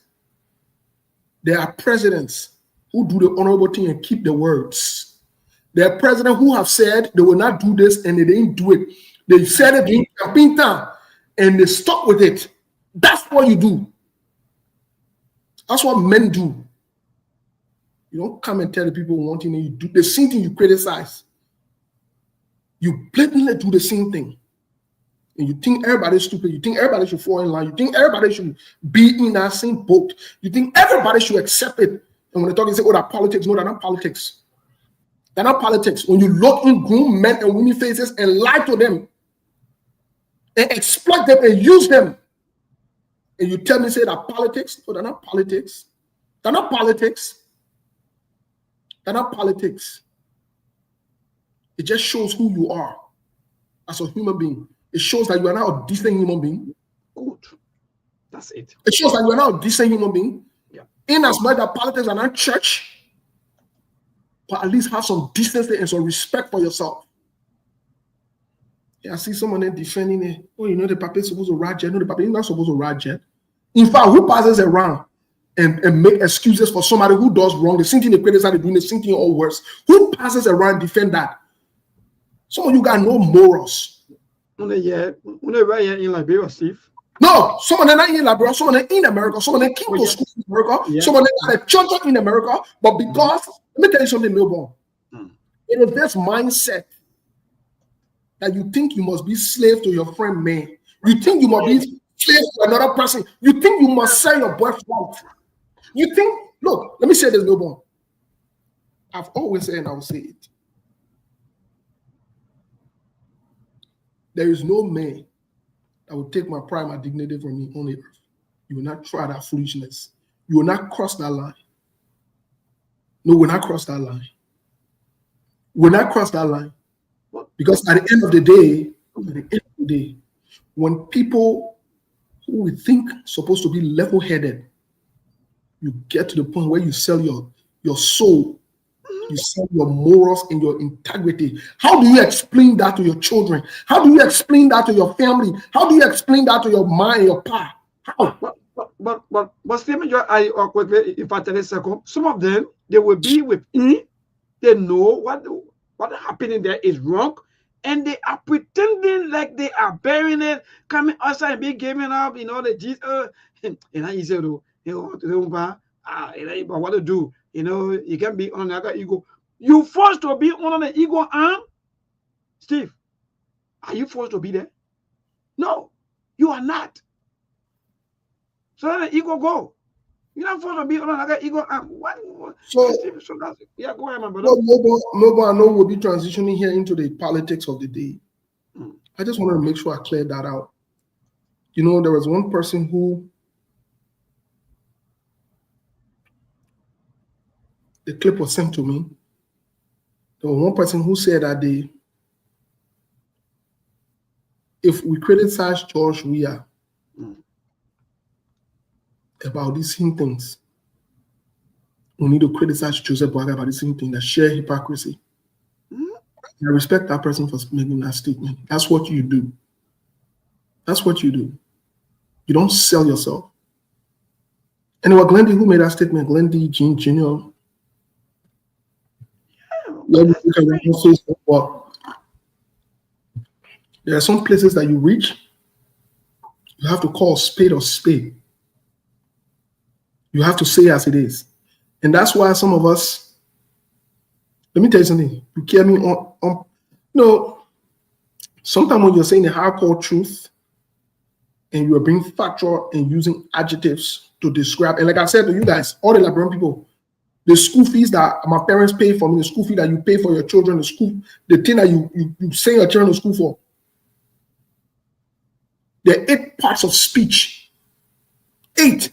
There are presidents who do the honorable thing and keep the words. There are presidents who have said they will not do this and they didn't do it. They said it in campaign time and they stuck with it. That's what you do. That's what men do. You don't come and tell the people one thing and you do the same thing you criticize. You blatantly do the same thing. And you think everybody's stupid. You think everybody should fall in line. You think everybody should be in that same boat. You think everybody should accept it. And when they talk, they say, that politics. No, they're not politics. They're not politics. When you look in grown men and women faces and lie to them and exploit them and use them, and you tell me, say, that politics. No, they're not politics. They're not politics. They're not politics. It just shows who you are as a human being. It shows that you are not a decent human being. Good. That's it. It shows that you are not a decent human being. Yeah. In as much that politics are not church, but at least have some decency and some respect for yourself. Yeah, I see someone there defending it. The papa is supposed to ride jet. No, the papa is not supposed to ride jet. In fact, who passes around and make excuses for somebody who does wrong. The same thing they criticize, they're doing the same thing or worse. Who passes around defend that? Some of you got no morals. In Liberia, Steve. No, some of them are in Liberia, some of them in America, some of them came to school in America, some of them are a church in America, but because, let me tell you something, Melbourne. It is this mindset that you think you must be slave to your friend man. You think you must be slave to another person. You think you must sell your birthright. You think, look, let me say this, Melbourne. I've always said and I will say it. There is no man that will take my pride, my dignity from me on the earth. You will not try that foolishness. You will not cross that line. No, we'll not cross that line. We'll not cross that line. Because at the end of the day, when people who we think supposed to be level-headed, you get to the point where you sell your soul, you sell your morals and your integrity. How do you explain that to your children? How do you explain that to your family? How do you explain that to your mind, your pa? How? But Stephen, if I tell you a second, some of them, they will be with me. They know what happening there is wrong, and they are pretending like they are bearing it, coming outside and be giving up, the Jesus. And I said, what to do? You can be on another ego. You forced to be on an ego arm? Steve, are you forced to be there? No, you are not. So let the ego go. You're not forced to be on another ego arm. What? So that's it. Yeah, go ahead, my brother. I know we'll be transitioning here into the politics of the day. I just want to make sure I clear that out. There was one person who the clip was sent to me. There was one person who said that if we criticize George Weah about these same things, we need to criticize Joseph Boakai about the same thing, that sheer hypocrisy. I respect that person for making that statement. That's what you do. That's what you do. You don't sell yourself. And it was Glenn D who made that statement. Glenn D. Jean Jr. There are some places that you reach, you have to call spade or spade. You have to say as it is. And that's why some of us, let me tell you something, you hear me sometimes when you're saying the hardcore truth and you're being factual and using adjectives to describe, and like I said to you guys, all the Liberian people, the school fees that my parents pay for me, the school fee that you pay for your children, the thing that you send your children to school for. There are 8 parts of speech. 8.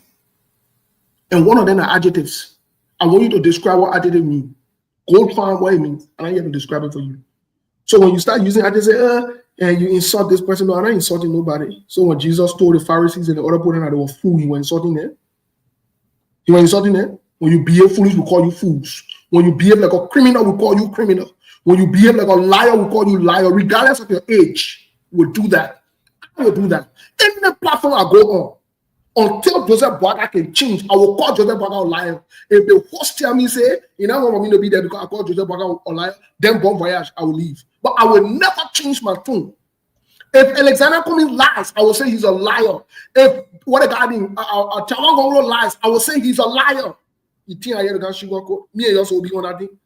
And one of them are adjectives. I want you to describe what adjective means. Go find what it means, and I'm here to describe it for you. So when you start using adjectives, and you insult this person, no, I'm not insulting nobody. So when Jesus told the Pharisees and the other people that they were fools, he was insulting them. He was insulting them. When you behave foolish, we call you fools. When you behave like a criminal, we call you criminal. When you behave like a liar, we call you liar. Regardless of your age, we'll do that. I will do that. Any platform I go on, until Joseph Boakai can change, I will call Joseph Boakai a liar. If the host tell me, say, you don't want me to be there because I call Joseph Boakai a liar, then bon voyage, I will leave. But I will never change my tone. If Alexander Cummings lies, I will say he's a liar. If what a guy named Chawangongo lies, I will say he's a liar. You think I hear the guy me and you also be on that thing?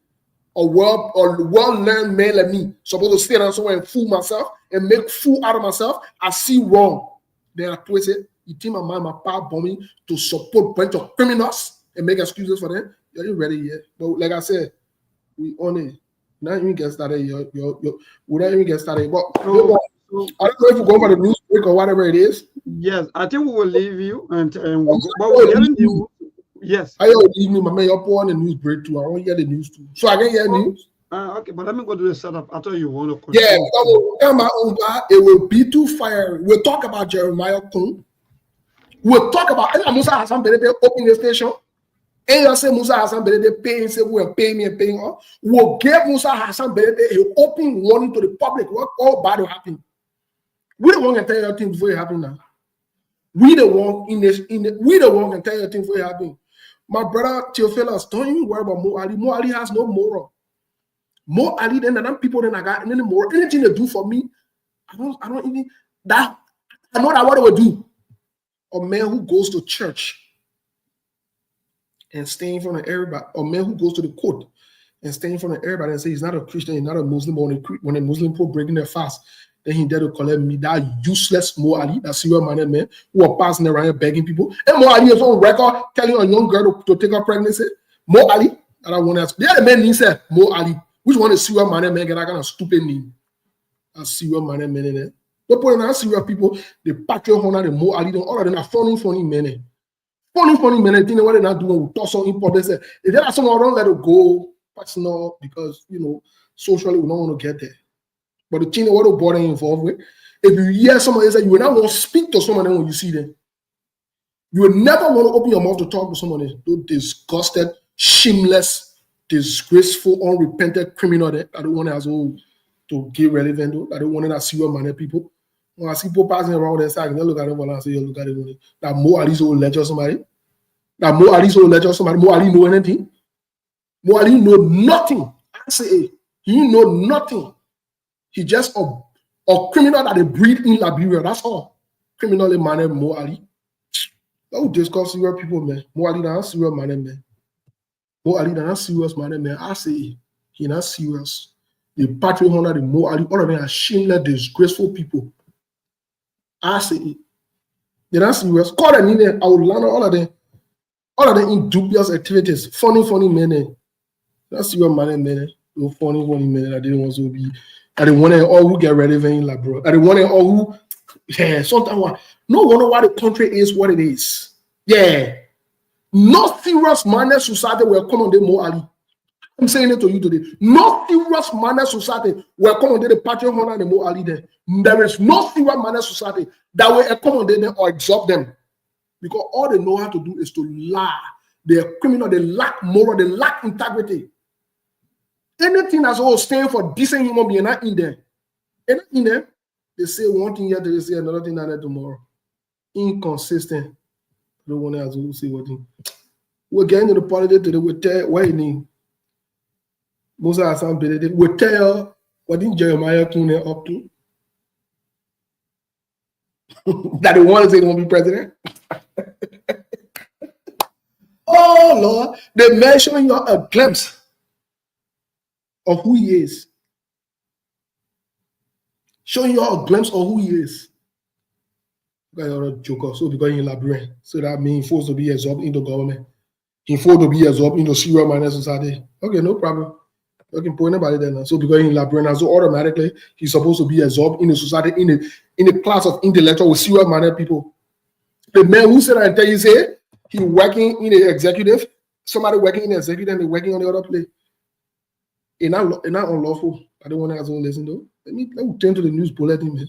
A well-learned man like me supposed to stay down somewhere and fool myself and make fool out of myself. I see wrong. Then I twist it. You think my mind, my power bombing to support a bunch of criminals and make excuses for them? You ain't ready yet. But like I said, we on it. Not even get started. We don't even get started. But I don't know if we go for the news break or whatever it is. Yes, I think we will leave you and we'll go. But we're getting you. Yes. I will leave me, my man. You're pouring the news break too. I want to hear the news too. So I can hear news. Okay, but let me go to the setup. I thought you want to continue. Yeah, it will be too fiery. We'll talk about Jeremiah Kun. We'll talk about Musa Hassan Berede opening the station. And you say Musa Hassan Berede paying, say we are paying me and paying her. We'll give Musa Hassan Berede an open warning to the public. What all bad will happen. We don't want to tell you things before it happens now. We the one we the one can tell you things before it happens. My brother Theophilus, don't even worry about Mo Ali. Mo Ali has no moral. Mo Ali, then them people then I got any more. Anything they do for me, I don't even that. I know that what I would do. A man who goes to church and stay in front of everybody, a man who goes to the court and stay in front of everybody and say he's not a Christian, he's not a Muslim, but when a Muslim people breaking their fast, then he there to collect me. That useless Mo Ali, that serial-minded man who are passing around here begging people. And Mo Ali is on record telling a young girl to take her pregnancy. Mo Ali, that I want to ask. The other man he said, Mo Ali. Which one is serial-minded man get that kind of stupid name? A serial-minded man in there. They put in serial people, the Patriot Honor, the Mo Ali, all of them are funny men. Funny men, thing what they're not doing with toss on import. They say, if there are someone don't let it go personal because, you know, socially we don't want to get there. But the thing what the border involved with, if you hear somebody say, you will not want to speak to someone when you see them. You will never want to open your mouth to talk to someone. Those disgusted, shameless, disgraceful, unrepentant criminal that I don't want to get relevant though. I don't want to see your money people. When I see people passing around there, I can look at them and say, you look at it. That Mo Ali's old lecture somebody. That Mo Ali's old lecture somebody. Mo Ali know anything? Mo Ali know nothing. I say, he know nothing. He just a criminal that they breed in Liberia. That's all. Criminally managed Mo Ali. That would discuss serious people, man. Mo Ali not serious man. Mo Ali not serious man. I say, he not serious. The Patriot Honor, the Mo Ali, all of them are shameless, disgraceful people. I say it. They're not serious. Call them in there. I will learn all of them in dubious activities. Funny men. That's your man. Those funny men. I didn't want to be. I didn't want to all who get relevant like bro. I didn't want to all who. Yeah. Sometimes no wonder why the country is what it is. Yeah. No serious minded society will come on the Mo Ali. I'm saying it to you today. No serious minded society will accommodate the Patriot Honor and the Mo Ali there. There is no serious minded society that will accommodate them or absorb them. Because all they know how to do is to lie. They're criminal, they lack moral, they lack integrity. Anything that's all staying for decent human being, not in there. And in there, they say one thing here, they say another thing there tomorrow. Inconsistent. The one else who say what thing. We're getting to the politics today, we tell what you need. Most of some people will tell what did Jeremiah tune up to? That they want to say they won't be president. Oh Lord, they mention you a glimpse of who he is. Showing you a glimpse of who he is. Because you're a joker, so because you're in Liberia. So that means he's forced to be absorbed into government. He's forced to be absorbed into serial minded society. Okay, no problem. You can put anybody there now. So because in Liberia, so automatically he's supposed to be absorbed in the society, in a class of intellectual with serious minded people. The man who said and tell you say he working in the executive, somebody working in the executive and they working on the other place. It's not unlawful. I don't want to listen though. Let me turn to the news bulletin, man.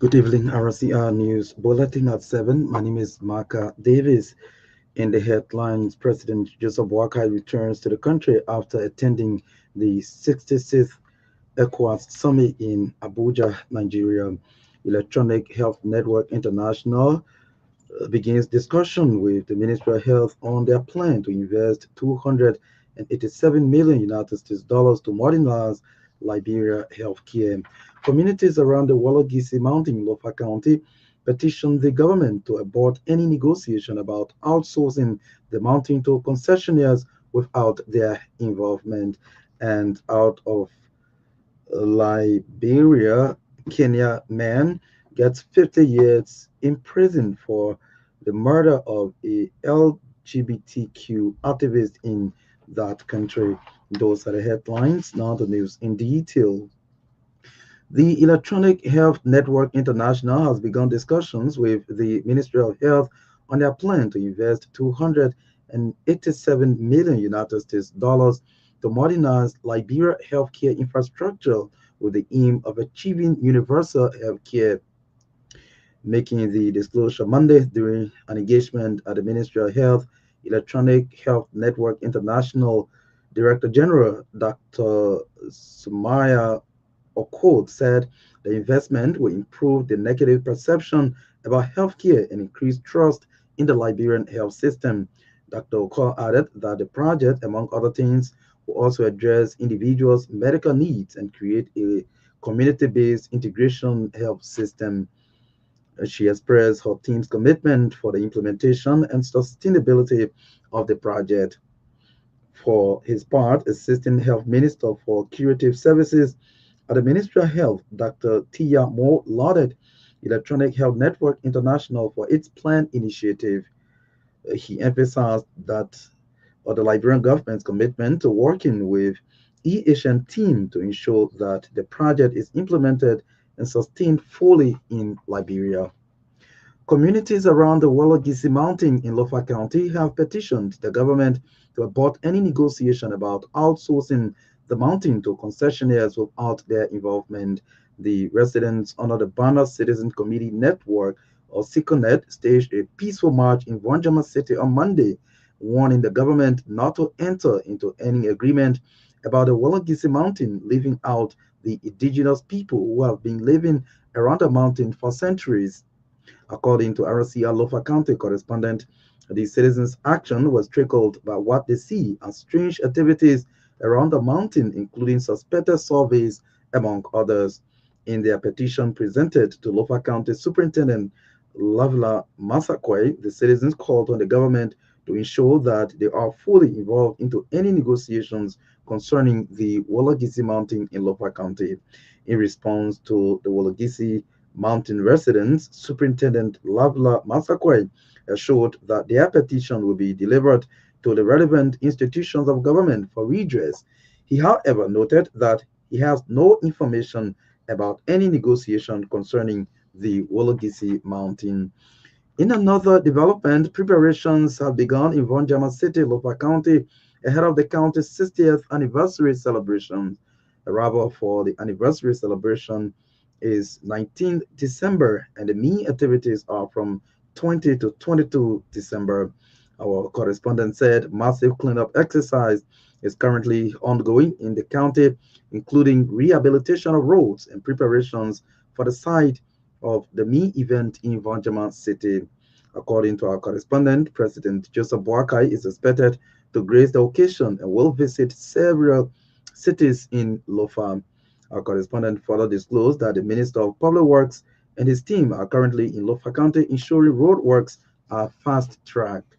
Good evening, RCR News Bulletin at 7. My name is Marka Davis. In the headlines, President Joseph Boakai returns to the country after attending the 66th ECOWAS Summit in Abuja, Nigeria. Electronic Health Network International begins discussion with the Ministry of Health on their plan to invest $287 million United States dollars to modernize Liberia healthcare. Communities around the Wologisi Mountain in Lofa County petitioned the government to abort any negotiation about outsourcing the mountain to concessionaires without their involvement. And out of Liberia, Kenya man gets 50 years in prison for the murder of a LGBTQ activist in that country. Those are the headlines. Now the news in detail. The Electronic Health Network International has begun discussions with the Ministry of Health on their plan to invest $287 million United States dollars to modernize Liberia healthcare infrastructure with the aim of achieving universal healthcare. making the disclosure Monday during an engagement at the Ministry of Health, Electronic Health Network International. Director General Dr. Sumaya Okot said the investment will improve the negative perception about healthcare and increase trust in the Liberian health system. Dr. Okot added that the project, among other things, will also address individuals' medical needs and create a community-based integration health system. She expressed her team's commitment for the implementation and sustainability of the project. For his part, Assistant Health Minister for Curative Services at the Ministry of Health, Dr. Tia Moore, lauded Electronic Health Network International for its planned initiative. He emphasized that the Liberian government's commitment to working with EHN team to ensure that the project is implemented and sustained fully in Liberia. Communities around the Wallagisi Mountain in Lofa County have petitioned the government to abort any negotiation about outsourcing the mountain to concessionaires without their involvement. The residents under the Banner Citizen Committee Network, or SICONET, staged a peaceful march in Wanjama City on Monday, warning the government not to enter into any agreement about the Wallagisi Mountain, leaving out the indigenous people who have been living around the mountain for centuries. According to RCR Lofa County correspondent, the citizens' action was triggered by what they see as strange activities around the mountain, including suspected surveys, among others. In their petition presented to Lofa County Superintendent Lavla Masakwe, the citizens called on the government to ensure that they are fully involved into any negotiations concerning the Wallagisi Mountain in Lofa County. In response to the Wallagisi Mountain residents, Superintendent Lavla Masakwe assured that their petition will be delivered to the relevant institutions of government for redress. He, however, noted that he has no information about any negotiation concerning the Wallagisi Mountain. In another development, preparations have begun in Vonjama City, Lofa County, ahead of the county's 60th anniversary celebration. Arrival for the anniversary celebration is 19th December, and the main activities are from 20 to 22 December. Our correspondent said massive cleanup exercise is currently ongoing in the county, including rehabilitation of roads and preparations for the site of the main event in Vanjama City. According to our correspondent, President Joseph Boakai is expected to grace the occasion and will visit several cities in Lofa. Our correspondent further disclosed that the Minister of Public Works and his team are currently in Lofa County ensuring road works are fast-tracked.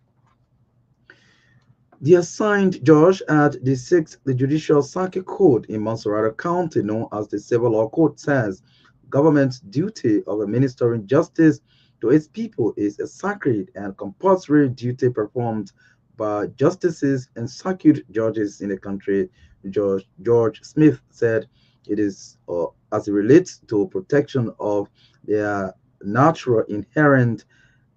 The assigned judge at the 6th Judicial Circuit Court in Montserrat County, known as the Civil Law Court, says government's duty of administering justice to its people is a sacred and compulsory duty performed by justices and circuit judges in the country. Judge George Smith said it is as it relates to protection of their natural, inherent,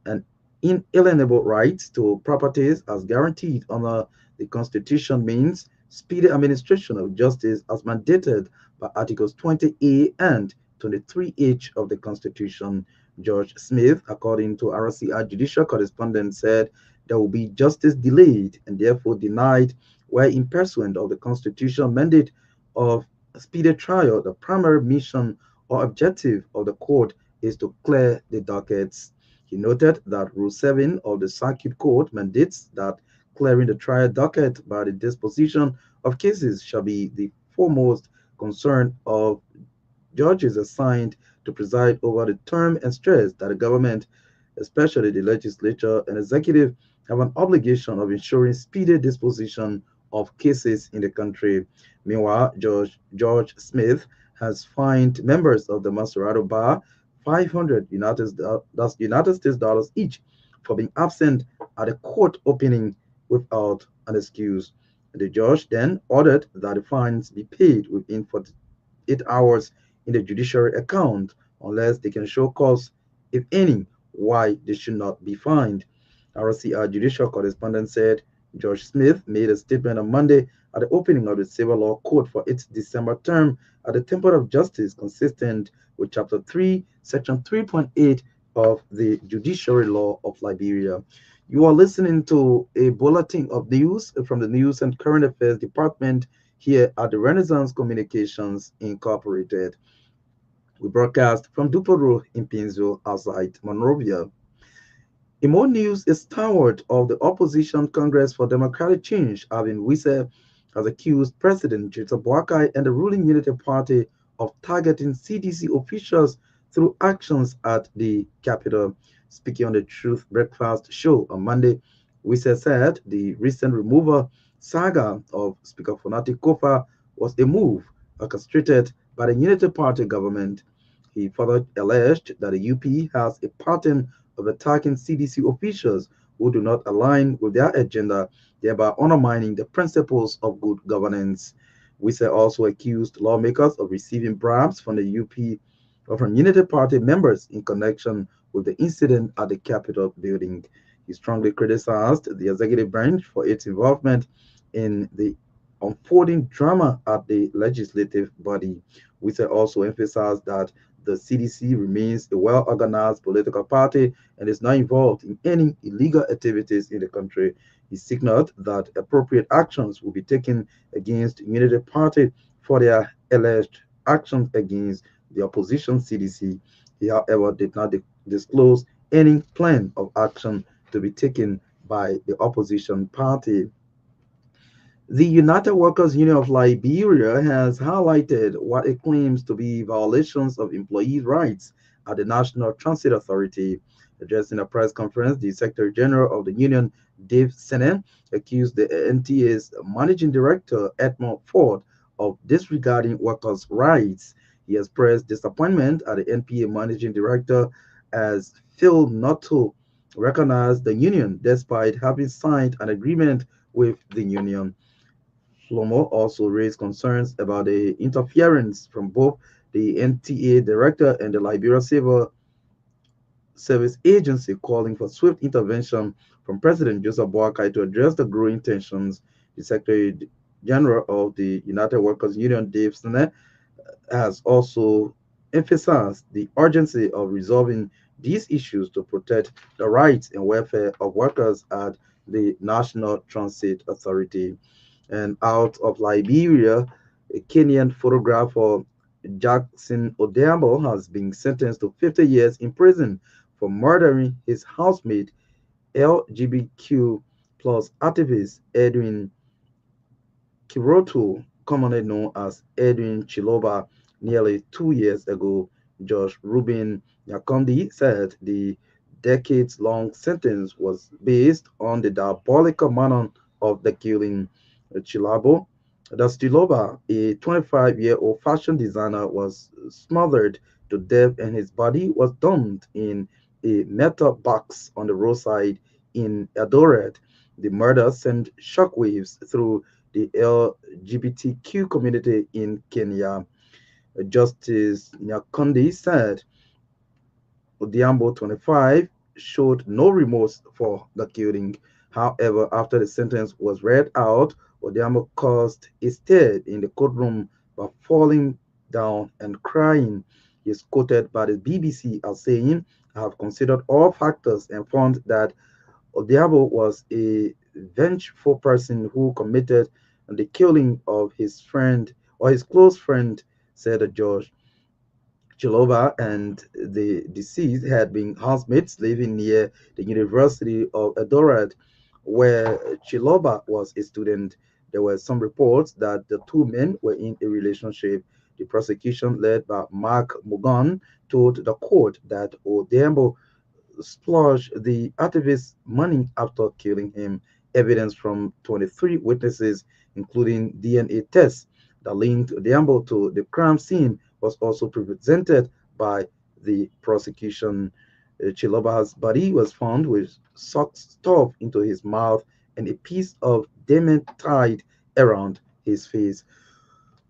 and inalienable rights to properties as guaranteed under the Constitution means speedy administration of justice as mandated by Articles 20A and 23H of the Constitution. George Smith, according to RCR judicial correspondent, said there will be justice delayed and therefore denied where in pursuant of the Constitution mandate of speedy trial, the primary mission or objective of the court is to clear the dockets. He noted that Rule 7 of the Circuit Court mandates that clearing the trial docket by the disposition of cases shall be the foremost concern of judges assigned to preside over the term, and stressed that the government, especially the legislature and executive, have an obligation of ensuring speedy disposition of cases in the country. Meanwhile, George Smith has fined members of the Maserado Bar 500 United States dollars each for being absent at the court opening without an excuse. The judge then ordered that the fines be paid within 48 hours in the judiciary account unless they can show cause, if any, why they should not be fined. RCR judicial correspondent said George Smith made a statement on Monday at the opening of the Civil Law Court for its December term at the Temple of Justice, consistent with Chapter 3, Section 3.8 of the judiciary law of Liberia. You are listening to a bulletin of news from the News and Current Affairs Department here at the Renaissance Communications Incorporated. We broadcast from Duporo in Pinzo outside Monrovia. In more news, a stalwart of the opposition Congress for Democratic Change, Alvin Wisse, has accused President Joseph Boakai and the ruling Unity Party of targeting CDC officials through actions at the Capitol. Speaking on the Truth Breakfast show on Monday, Wisse said the recent removal saga of Speaker Fonati Kofa was a move orchestrated by the Unity Party government. He further alleged that the UP has a pattern of attacking CDC officials who do not align with their agenda, thereby undermining the principles of good governance. Wisse also accused lawmakers of receiving bribes from the UP or from Unity Party members in connection with the incident at the Capitol building. He strongly criticized the executive branch for its involvement in the unfolding drama at the legislative body. Wisse also emphasized that the CDC remains a well-organized political party and is not involved in any illegal activities in the country. He signaled that appropriate actions will be taken against Unity Party for their alleged actions against the opposition CDC. He, however, did not disclose any plan of action to be taken by the opposition party. The United Workers Union of Liberia has highlighted what it claims to be violations of employee rights at the National Transit Authority. Addressing a press conference, the Secretary General of the union, Dave Sene, accused the NTA's Managing Director, Edmund Ford, of disregarding workers' rights. He expressed disappointment at the NPA Managing Director as failed not to recognize the union despite having signed an agreement with the union. Flomo also raised concerns about the interference from both the NTA director and the Liberia Civil Service Agency, calling for swift intervention from President Joseph Boakai to address the growing tensions. The Secretary General of the United Workers Union, Dave Sene, has also emphasized the urgency of resolving these issues to protect the rights and welfare of workers at the National Transit Authority. And out of Liberia, a Kenyan photographer, Jackson Odhiambo, has been sentenced to 50 years in prison for murdering his housemate, LGBTQ plus activist Edwin Kirotu, commonly known as Edwin Chiloba, nearly 2 years ago. Judge Ruben Nyakundi said the decades-long sentence was based on the diabolical manner of the killing. Chilabo, thus Chiloba, a 25-year-old fashion designer, was smothered to death and his body was dumped in a metal box on the roadside in Eldoret. The murder sent shockwaves through the LGBTQ community in Kenya. Justice Nyakundi said Odhiambo, 25, showed no remorse for the killing. However, after the sentence was read out, Odhiambo caused a stir in the courtroom by falling down and crying. He is quoted by the BBC as saying, "I have considered all factors and found that Odhiambo was a vengeful person who committed the killing of his friend or his close friend," said the judge. Chiloba and the deceased had been housemates living near the University of Eldoret, where Chiloba was a student. There were some reports that the two men were in a relationship. The prosecution, led by Mark Mugan, told the court that Odhiambo splurged the activist's money after killing him. Evidence from 23 witnesses, including DNA tests that linked Odhiambo to the crime scene, was also presented by the prosecution. Chiloba's body was found with socks stuffed into his mouth and a piece of diamond tied around his face.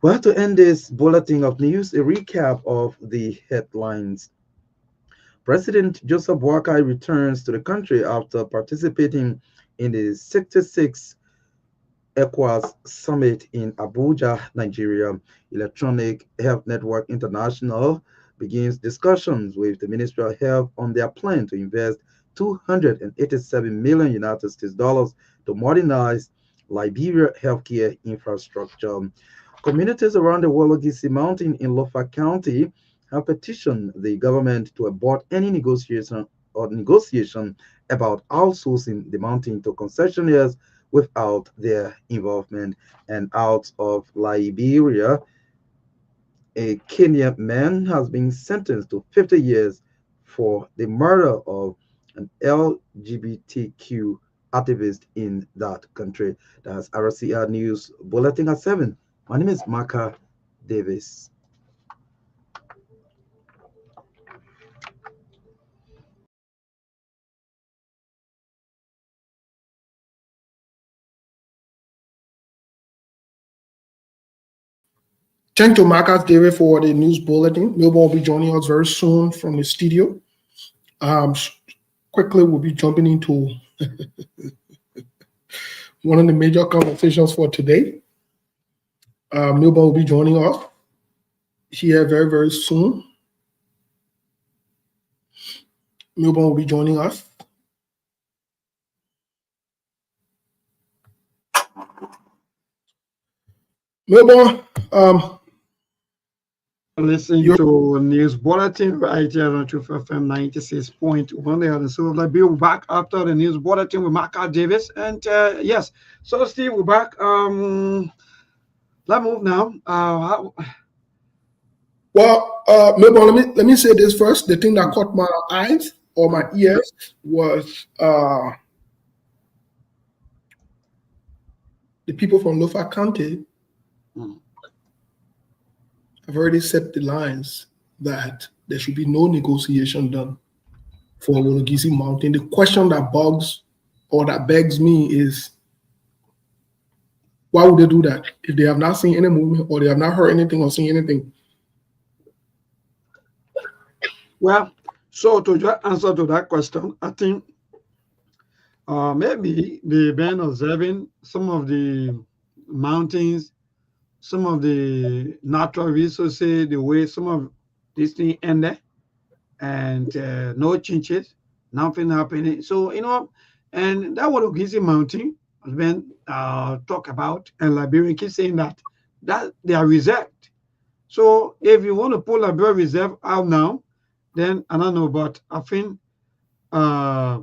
Well, to end this bulletin of news, a recap of the headlines. President Joseph Boakai returns to the country after participating in the 66th ECOWAS Summit in Abuja, Nigeria. Electronic Health Network International begins discussions with the Ministry of Health on their plan to invest 287 million United States dollars to modernize Liberia healthcare infrastructure. Communities around the Wologisi Mountain in Lofa County have petitioned the government to abort any negotiation about outsourcing the mountain to concessionaires without their involvement. And out of Liberia, a Kenyan man has been sentenced to 50 years for the murder of an LGBTQ activist in that country. That's RCR News Bulletin at 7. My name is Maka Davis. Thank you, Marcus David, for the news bulletin. Milburn will be joining us very soon from the studio. Quickly, we'll be jumping into one of the major conversations for today. Milburn will be joining us here very, very soon. Milburn will be joining us. Milburn, listening to news bulletin right here on Truth FM 96.1. So we'll be back after the news bulletin with Mark Davis. And yes, so Steve, we're back. Let's move now. Milburn, let me say this first. The thing that caught my eyes or my ears was the people from Lofa County have already set the lines that there should be no negotiation done for Wologisi Mountain. The question that begs me is, why would they do that if they have not seen any movement or they have not heard anything or seen anything? Well, so to just answer to that question, I think maybe they've been observing some of the mountains, some of the natural resources, the way some of these things ended, and no changes, nothing happening. So, and that Wologisi Mountain has been talked about, and Liberian keep saying that they are reserved. So if you want to pull Liberia Reserve out now, then I don't know, but I think that's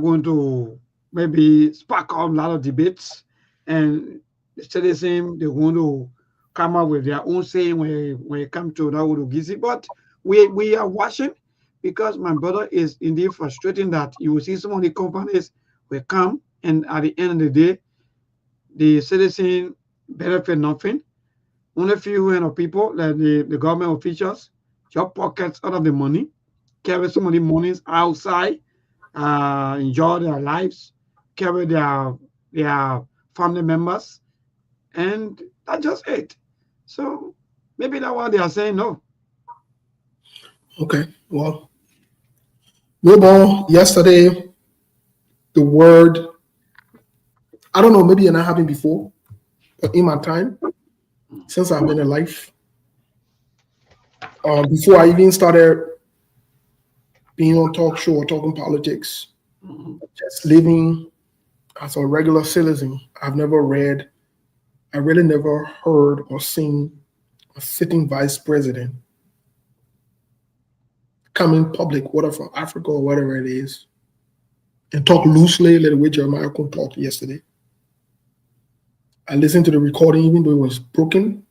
going to maybe spark up a lot of debates, and the citizens, they're going to come up with their own saying when it comes to that Wologisi. But we are watching, because my brother is indeed frustrating that you will see some of the companies will come, and at the end of the day, the citizen benefit nothing. Only a few hundred people, like the government officials, just pockets out of the money, carry some of the monies outside, enjoy their lives, carry their family members, and that's just it. So maybe that's why they are saying no. Okay, well, yesterday, the word, I don't know, maybe it not happened before, but in my time, since I've been alive, before I even started being on talk show or talking politics, just living as a regular citizen, I really never heard or seen a sitting vice president come in public, whether from Africa or whatever it is, and talk loosely like the way Jeremiah Kun talked yesterday. I listened to the recording even though it was broken.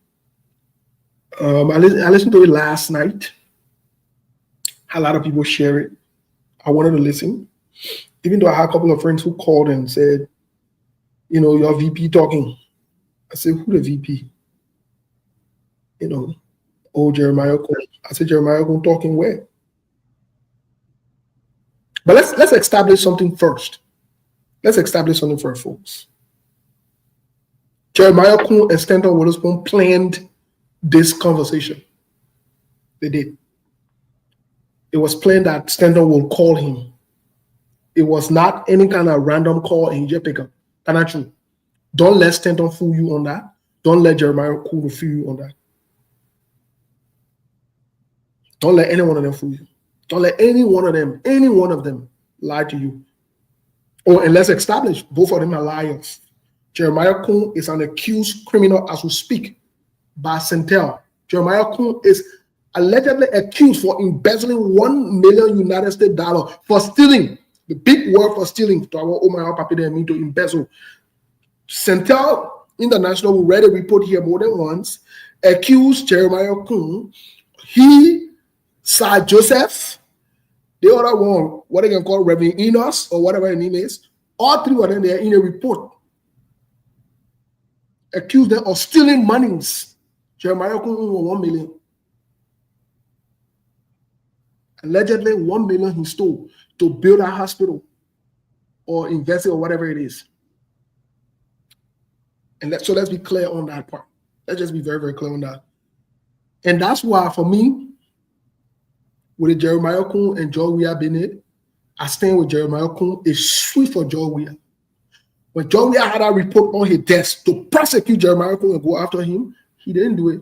I listened to it last night. A lot of people share it. I wanted to listen, even though I had a couple of friends who called and said, your VP talking. I said, who the VP? Jeremiah Kun. I said, Jeremiah Kun talking where? But let's establish something first. Let's establish something first, folks. Jeremiah Kun and Stanton Witherspoon planned this conversation. They did. It was planned that Stanton will call him. It was not any kind of random call and you just pick up. That's not true. Don't let Stanton fool you on that. Don't let Jeremiah Kun fool you on that. Don't let any one of them fool you. Don't let any one of them lie to you. Or unless established, both of them are liars. Jeremiah Kuhn is an accused criminal as we speak by Centel. Jeremiah Kuhn is allegedly accused for embezzling $1 million United States dollar for stealing. The big word for stealing. To our Omar Papi mean to embezzle. Centel International, we read a report here more than once, accused Jeremiah Kuhn. He, Sir Joseph, the other one, what they can call Reverend Enos or whatever his name is, all three of them, they are in a report. Accused them of stealing monies. Jeremiah Kuhn $1 million. Allegedly, $1 million he stole to build a hospital or invest it or whatever it is. And so let's be clear on that part. Let's just be very, very clear on that. And that's why, for me, with the Jeremiah Kuhn and Joe Weah Bennett, I stand with Jeremiah Kuhn. It's sweet for Joe Weah. When Joe Weah had a report on his desk to prosecute Jeremiah Kuhn and go after him, he didn't do it.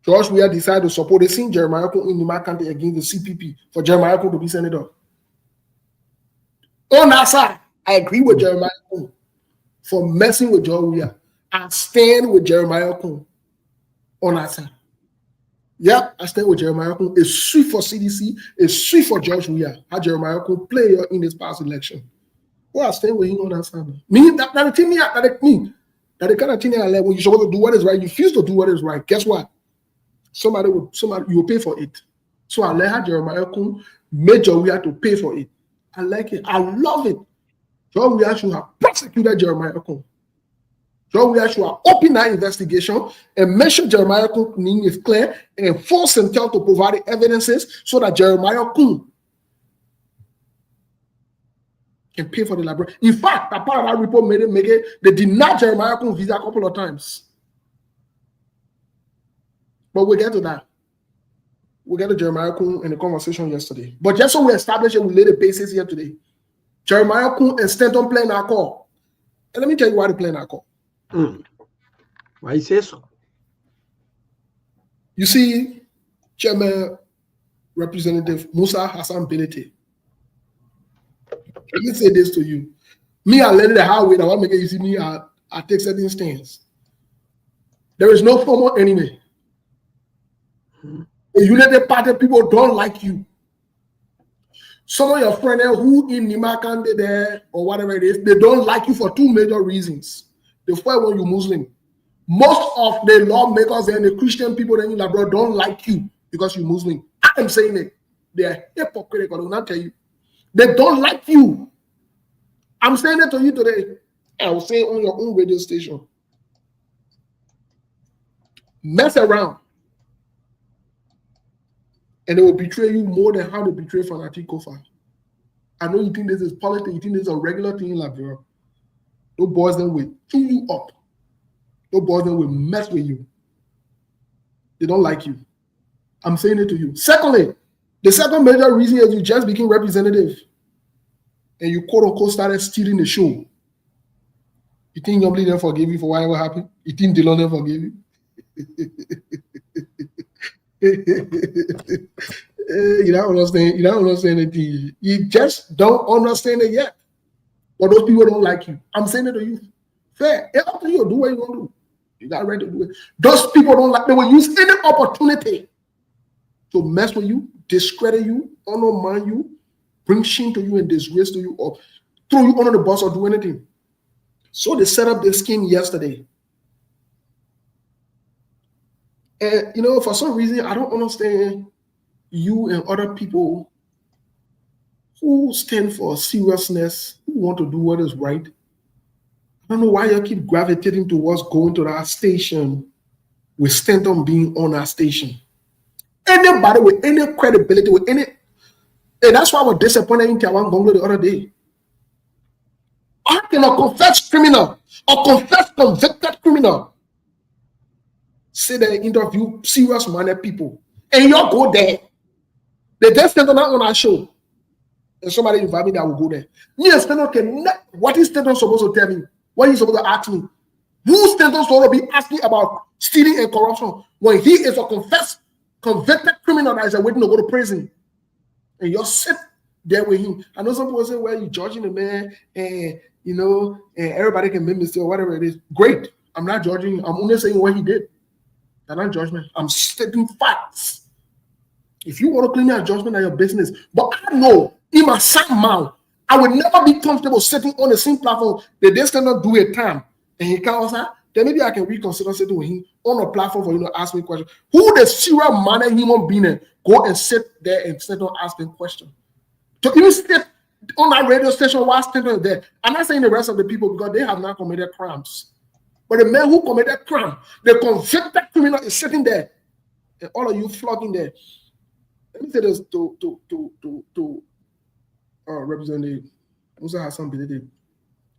George Weah decided to support the same Jeremiah Kuhn in Nima County against the CPP for Jeremiah Kuhn to be senator. On that side, I agree with Jeremiah Kuhn for messing with Joe Weah. I stand with Jeremiah Kuhn on that side. Yeah, I stand with Jeremiah Kuhn. It's sweet for CDC. It's sweet for George Weah. How Jeremiah Kuhn play in this past election. Well, I stand with him on that side. Me, that the thing that the kind of thing I like when you're supposed to do what is right, you refuse to do what is right. Guess what? Somebody you will pay for it. So I let her Jeremiah Kuhn make Joe Weah to pay for it. I like it. I love it. Joe Weah should have prosecuted Jeremiah Kuhn. Joe Weah should have opened that investigation and make sure Jeremiah Kuhn's name is clear and force Centel to provide the evidences so that Jeremiah Kuhn can pay for the library. In fact, a part of that report made it, they denied Jeremiah Kuhn visa a couple of times. But we'll get to that. We'll get to Jeremiah Kuhn in the conversation yesterday. But just so we establish it, we lay the basis here today. Jeremiah Kuhn and Stanton playing our call. And let me tell you why they're playing our call. Why you say so? You see, Chairman Representative Musa Hassan Benete. Let me say this to you. Me, I let it the highway. I want to make it you see me. I take certain stands. There is no formal enemy. The United Party people don't like you. Some of your friends who in Nimakande there or whatever it is, they don't like you for two major reasons. The first one, you're Muslim. Most of the lawmakers and the Christian people in Labrador don't like you because you're Muslim. I am saying it. They are hypocritical. I will not tell you. They don't like you. I'm saying it to you today. I will say it on your own radio station. Mess around. And they will betray you more than how they betray Fanatic Kofa. I know you think this is politics. You think this is a regular thing in Liberia. Those boys then will chew you up. Those boys then will mess with you. They don't like you. I'm saying it to you. Secondly, the second major reason is you just became representative. And you quote-unquote started stealing the show. You think nobody didn't forgive you for whatever happened? You think Dillon didn't forgive you? You don't understand. You don't understand it. You just don't understand it yet. But those people don't like you. I'm saying it to you. Fair. It's up to you. Do what you want to do. You got right to do it. Those people don't like. They will use any opportunity to mess with you, discredit you, undermine you, bring shame to you and disgrace to you, or throw you under the bus or do anything. So they set up this scheme yesterday. And, you know, for some reason, I don't understand you and other people who stand for seriousness, who want to do what is right. I don't know why you keep gravitating towards going to that station with Stanton being on that station. Anybody with any credibility, with any... And that's why I was disappointed in Tiawan Gongo the other day. How can a confessed criminal, a confessed convicted criminal, say they interview serious-minded people, and you go there? They just stand on our show, and somebody invite me that will go there. Me and Stanton cannot. What is Stanton supposed to tell me? What is he supposed to ask me? Who Stanton supposed to be asking about stealing and corruption when he is a confessed convicted criminal that is waiting to go to prison, and you're sit there with him. I know some people say, well, you're judging the man, and and everybody can make mistakes or whatever it is. Great. I'm not judging. I'm only saying what he did. I'm not judgment. I'm stating facts. If you want to claim your judgment, that's your business. But I know in my same mouth, I would never be comfortable sitting on the same platform that they cannot do a time. And he can't say, then maybe I can reconsider sitting with him on a platform for to ask me questions. Who the serial manner human being go and sit there and sit on asking questions? To even sit on that radio station while standing there. I'm not saying the rest of the people because they have not committed crimes. But the man who committed crime, the convicted criminal is sitting there, and all of you flogging there. Let me say this to Representative Musa Hassan Benedict.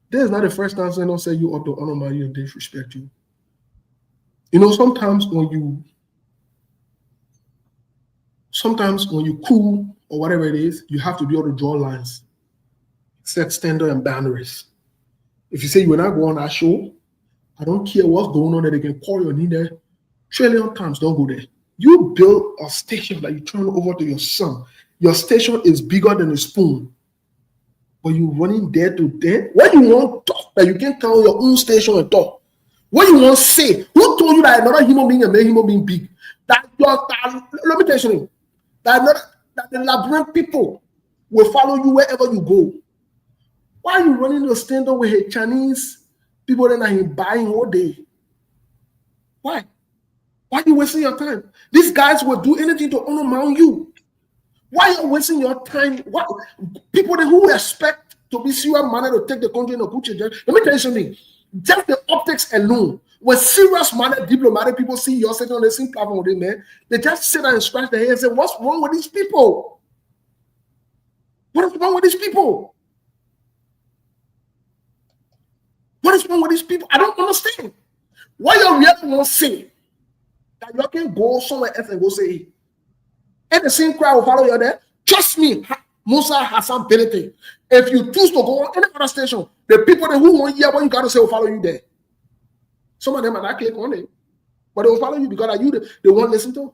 This is not the first time someone say you ought to honor you and disrespect you. Sometimes when you cool or whatever it is, you have to be able to draw lines, set standard and boundaries. If you say you will not go on that show, I don't care what's going on, that they can call your name there. Trillion times, don't go there. You build a station that you turn over to your son. Your station is bigger than a spoon. But you running there to there. What you want to talk that you can tell your own station and talk? What you want to say? Who told you that another human being and made human being big? Let me tell you something. That the labyrinth people will follow you wherever you go. Why are you running the stand up with a Chinese people that are buying all day? Why? Why are you wasting your time? These guys will do anything to undermine you. Why are you wasting your time? What people who expect to be serious manner to take the country and put you there? Let me tell you something. Just the optics alone, when serious manner diplomatic people see you sitting on the same platform with them, man, they just sit down and scratch their head and say, "What's wrong with these people? What is wrong with these people? What is wrong with these people? I don't understand. Why you really want to say that you can go somewhere else and go say it? And the same crowd will follow you there. Trust me, Musa Hassan Benedict. If you choose to go on any other station, the people who want to hear what you got to say will follow you there. Some of them are not click on it, but they will follow you because you they won't listen to.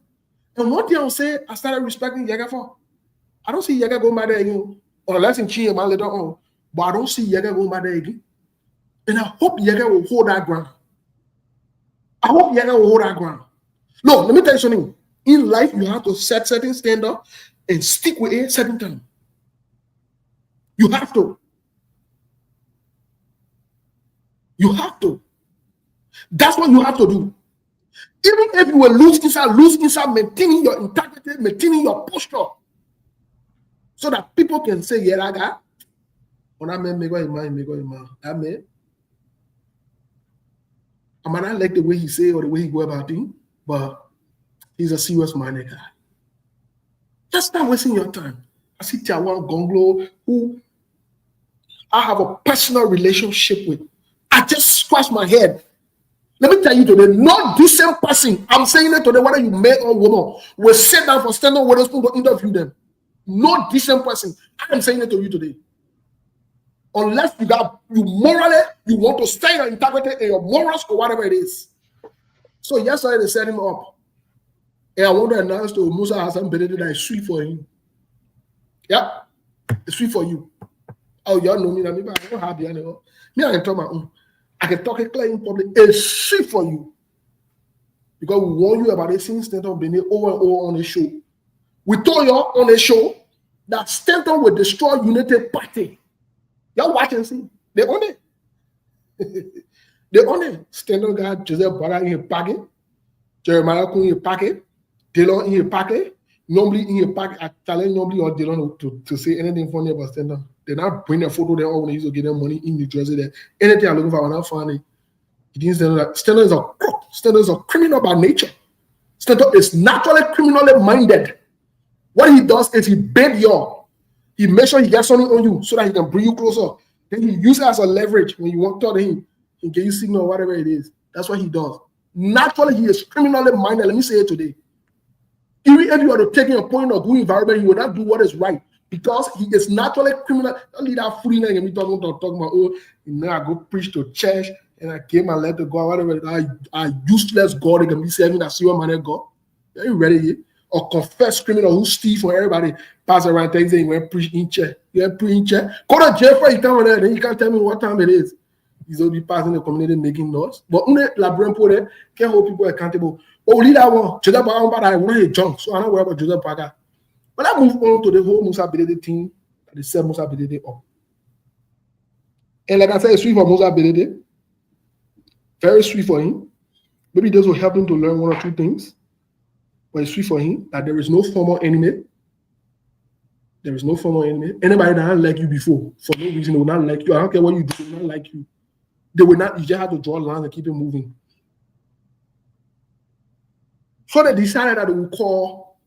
And one thing I'll say, I started respecting Yaga for. I don't see Yaga going by there again, unless in Chi man later on. But I don't see Yaga going by there again. And I hope Yaga will hold that ground. I hope Yaga will hold that ground. Look, let me tell you something. In life, you have to set certain standard and stick with it certain time. You have to. You have to. That's what you have to do. Even if you will lose inside, maintaining your integrity, maintaining your posture, so that people can say, "Yeah, I got." When I man, that man, I might not like the way he say or the way he go about things, but he's a serious minded guy. Just not wasting your time. I see Tiawan Gonglo, who I have a personal relationship with. I just scratch my head. Let me tell you today, not the same person, I'm saying it today, whether you man or woman, will sit down for standing with us to interview them. Not the same person. I am saying it to you today. Unless you morally, you want to stay your integrity and your morals or whatever it is. So yesterday they set him up. And I want to announce to Musa Hassan Benedict that it's sweet for him. Yeah, it's sweet for you. Oh, y'all know me now. Maybe I don't have the anymore. Me, I can talk my own. I can talk it clear in public. It's sweet for you. Because we warn you about this thing Stanton Benedict over and over on the show. We told you on the show that Stanton will destroy United Party. Y'all watch and see. They own it. They own it. Stanton got Joseph Bala in his pocket. Jeremiah Kun in his pocket. Dylan in his pocket. Normally in his pocket. I challenge normally or Dylan to say anything funny about Stanton. They not bring their photo there when they used to get them money in New Jersey there. Anything I'm looking for, I'm not finding. He didn't stand that. Stanton is a crook. Stanton is a criminal by nature. Stanton is naturally criminally minded. What he does is he bait you. He makes sure he gets something on you so that he can bring you closer. Then he uses it as a leverage when you want to talk to him. He give you signal or whatever it is. That's what he does. Naturally, he is criminally minded. Let me say it today. Even if you are to take a point of good environment, he will not do what is right because he is naturally criminal. Don't leave that fool in there and me talking about, oh, I go preach to church and I gave my letter to God, whatever. I useless God, they can be serving that serious minded God. Are you ready yet? or confessed criminal who steal for everybody, pass around things and you went preach in chair. You went preach in chair. Go to jail for you come there, then you can't tell me what time it is. He's only passing the community making noise. But la brand pour there, can't hold people accountable. Oh, lead that one. Joseph Parker, but I want to junk, so I don't worry about Joseph Parker. But I move on to the whole Musa Belede thing, the same Musa Belede up. And like I said, it's sweet for Musa Belede. Very sweet for him. Maybe this will help him to learn one or two things. But it's sweet for him that there is no formal enemy. There is no formal enemy. Anybody that don't like you before, for no reason, they will not like you. I don't care what you do, they will not like you. They will not, you just have to draw lines and keep it moving. So they decided that they will call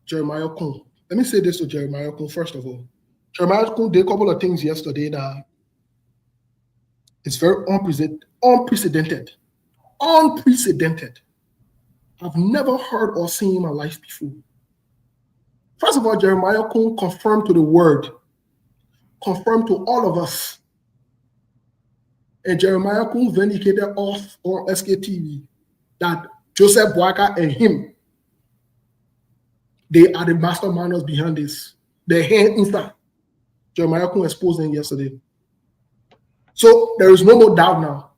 Jeremiah Kun. Let me say this to Jeremiah Kun first of all. Jeremiah Kun did a couple of things yesterday that it's very unprecedented. Unprecedented. I've never heard or seen in my life before. First of all, Jeremiah Kun confirmed to the word, confirmed to all of us. And Jeremiah Kun vindicated off on Sktv that Joseph Boakai and him, they are the masterminders behind this. Their hand inside. Jeremiah Kun exposed them yesterday. So there is no more doubt now.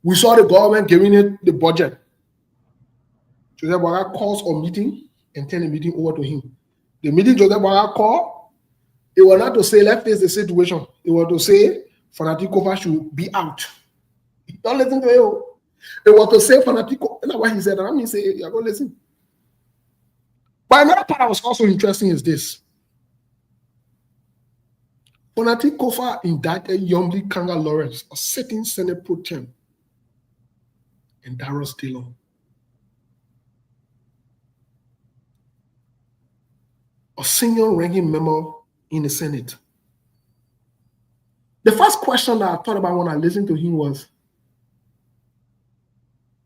We saw the government giving it the budget. Joseph Boakai calls a meeting and turn the meeting over to him. The meeting Joseph Boakai called, it was not to say, let's face the situation. It was to say, Fanatic Kofa should be out. Don't listen to you. It was to say, Fanatic Kofa, that's what he said. And I mean, say, you're going to listen. But another part that was also interesting is this. Fanatic Kofa indicted Yomli Kanga Lawrence, a sitting Senate pro tem, and Darius Dillon. A senior ranking member in the Senate. The first question that I thought about when I listened to him was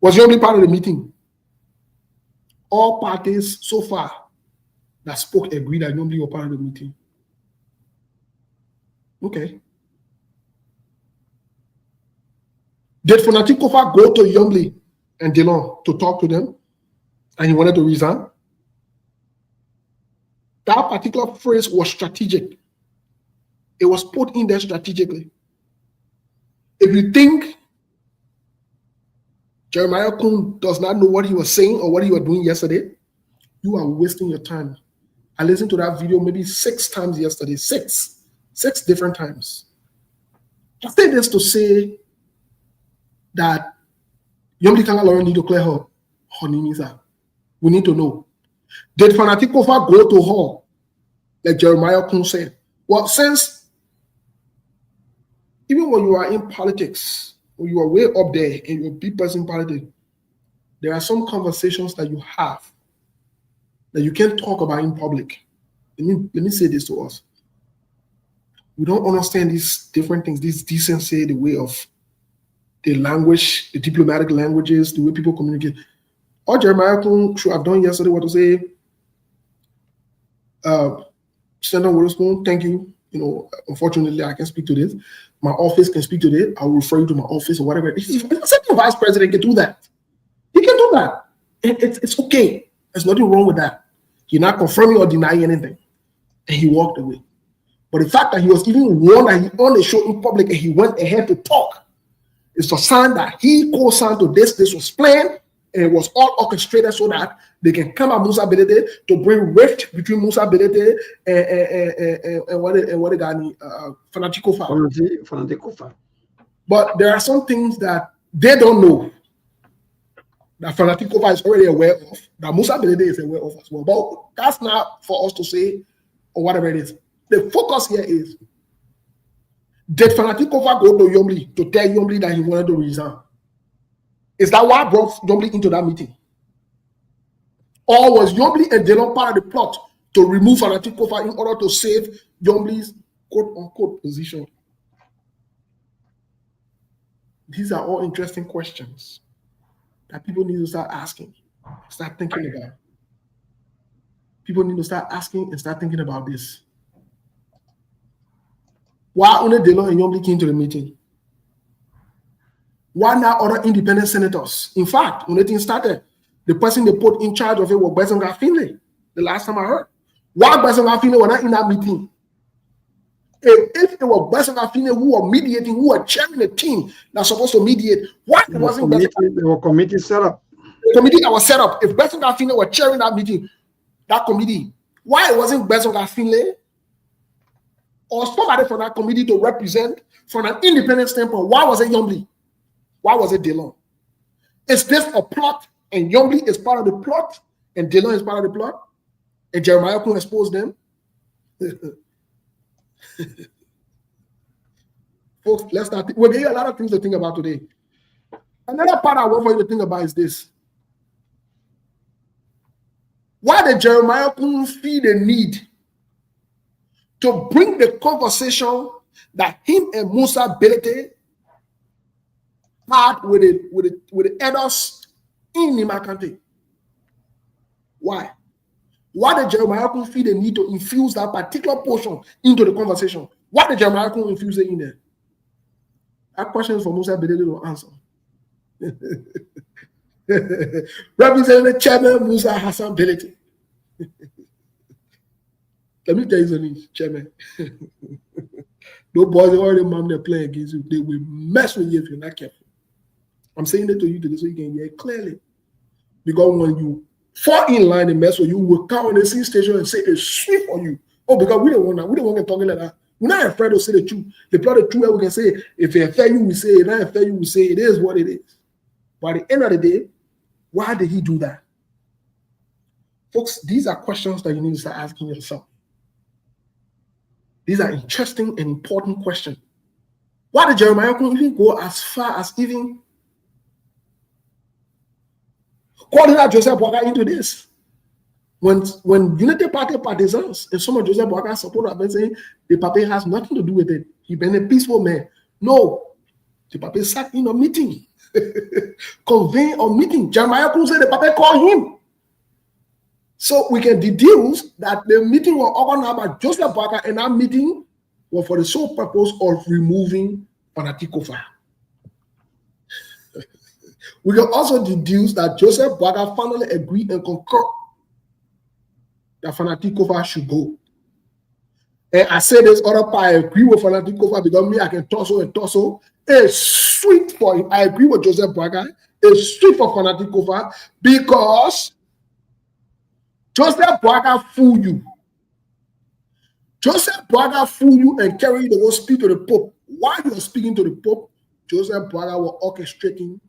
Yomli part of the meeting? All parties so far that spoke agreed that Yomli were part of the meeting. Okay. Did Fanatic Kofa go to Yomli and Dillon to talk to them and he wanted to resign? That particular phrase was strategic. It was put in there strategically. If you think Jeremiah Kun does not know what he was saying or what he was doing yesterday, you are wasting your time. I listened to that video maybe 6 times yesterday. Six different times. I say this to say that Yomli Kanga Lauren need to clear her Nisa. We need to know. Did Fanatic Kofa go to her, like Jeremiah Kun said? Well, since even when you are in politics, when you are way up there and you're a big person in politics, there are some conversations that you have that you can't talk about in public. Let me say this to us. We don't understand these different things, this decency, the way of the language, the diplomatic languages, the way people communicate. All Jeremiah Kun should have done yesterday was to say, Senator Witherspoon, thank you. Unfortunately, I can't speak to this. My office can speak to this. I will refer you to my office or whatever. The vice president can do that. He can do that. It's okay. There's nothing wrong with that. He's not confirming or denying anything. And he walked away. But the fact that he was even warned that he on the show in public and he went ahead to talk is a sign that he co-signed to this. This was planned. And it was all orchestrated so that they can come at Musa Belede to bring rift between Musa Belede and what they got Fanatic Kofa. But there are some things that they don't know that Fanatic Kofa is already aware of, that Musa Belede is aware of as well. But that's not for us to say or whatever it is. The focus here is, did Fanatic Kofa go to Yomli to tell Yomli that he wanted to resign? Is that why I brought Yomli into that meeting? Or was Yomli and Dillon part of the plot to remove Fanatic Kofa in order to save Yomli's quote-unquote position? These are all interesting questions that people need to start asking, start thinking about. People need to start asking and start thinking about this. Why only Dillon and Yomli came to the meeting? Why not other independent senators? In fact, when the thing started, The person they put in charge of it was Besonga Finlay, the last time I heard. Why Besonga Finlay was not in that meeting? If it was Besonga Finlay who were mediating, who were chairing the team that's supposed to mediate, why it wasn't Besonga? There were committees set up. The committee that was set up, if Besonga Finlay were chairing that meeting, that committee, why it wasn't Besonga Finlay or somebody from that committee to represent from an independent standpoint? Why was it Yombly? Why was it Delon? Is this a plot and Yombly is part of the plot and Delon is part of the plot and Jeremiah couldn't expose them? Folks, let's start. We'll give you a lot of things to think about today. Another part I want for you to think about is this. Why did Jeremiah couldn't feel the need to bring the conversation that him and Musa Belete had with the elders in Nimakante? Why? Why did Jeremiah couldn't feel the need to infuse that particular portion into the conversation? Why did Jeremiah couldn't infuse it in there? That question is for Musa Belete to answer. Representing the chairman Musa Hassan Belete. Let me tell you something, chairman. Those boys already mom they're playing against you. They will mess with you if you're not careful. I'm saying that to you today so you can hear it clearly. Because when you fall in line and mess with you, will come on the scene station and say it's sweet for you. Oh, because we don't want that. We don't want to talk like that. We're not afraid to say the truth. The plot the truth, we can say if it's fair, you will say it. Not fair, you will say it is what it is. But at the end of the day, why did he do that? Folks, these are questions that you need to start asking yourself. These are interesting and important questions. Why did Jeremiah even go as far as even calling out Joseph Boakai into this? When Unity Party partisans and some of Joseph Boakai's supporters have been saying the Pape has nothing to do with it. He's been a peaceful man. No, the Pape sat in a meeting, convened a meeting. Jeremiah couldn't say the Pape called him. So we can deduce that the meeting was organized by Joseph Boakai, and that meeting was for the sole purpose of removing Fanatic Kofa. We can also deduce that Joseph Boakai finally agreed and concurred that Fanatic Kofa should go. And I say this other part, I agree with Fanatic Kofa because me, I can torso and torso. It's sweet for him. I agree with Joseph Boakai. It's sweet for Fanatic Kofa because Joseph Boakai fool you. Joseph Boakai fool you and carry you to go speak to the Pope. While you're speaking to the Pope, Joseph Boakai was orchestrating.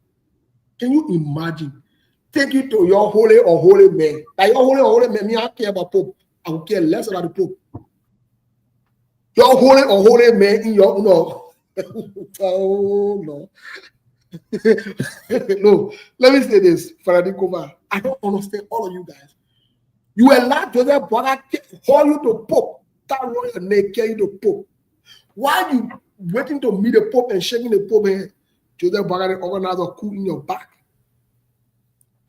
Can you imagine? Take you to your holy or holy man. Like your holy or holy man, me, I care about Pope. I will care less about the Pope. Your holy or holy man in your no. Oh no. No, let me say this, Fanatic Kofa. I don't understand all of you guys. You allow Joseph Boakai call you to Pope, that royal neck, carry you to Pope. Why you waiting to meet the Pope and shaking the Pope hand? Joseph Boakai organize a coup in your back.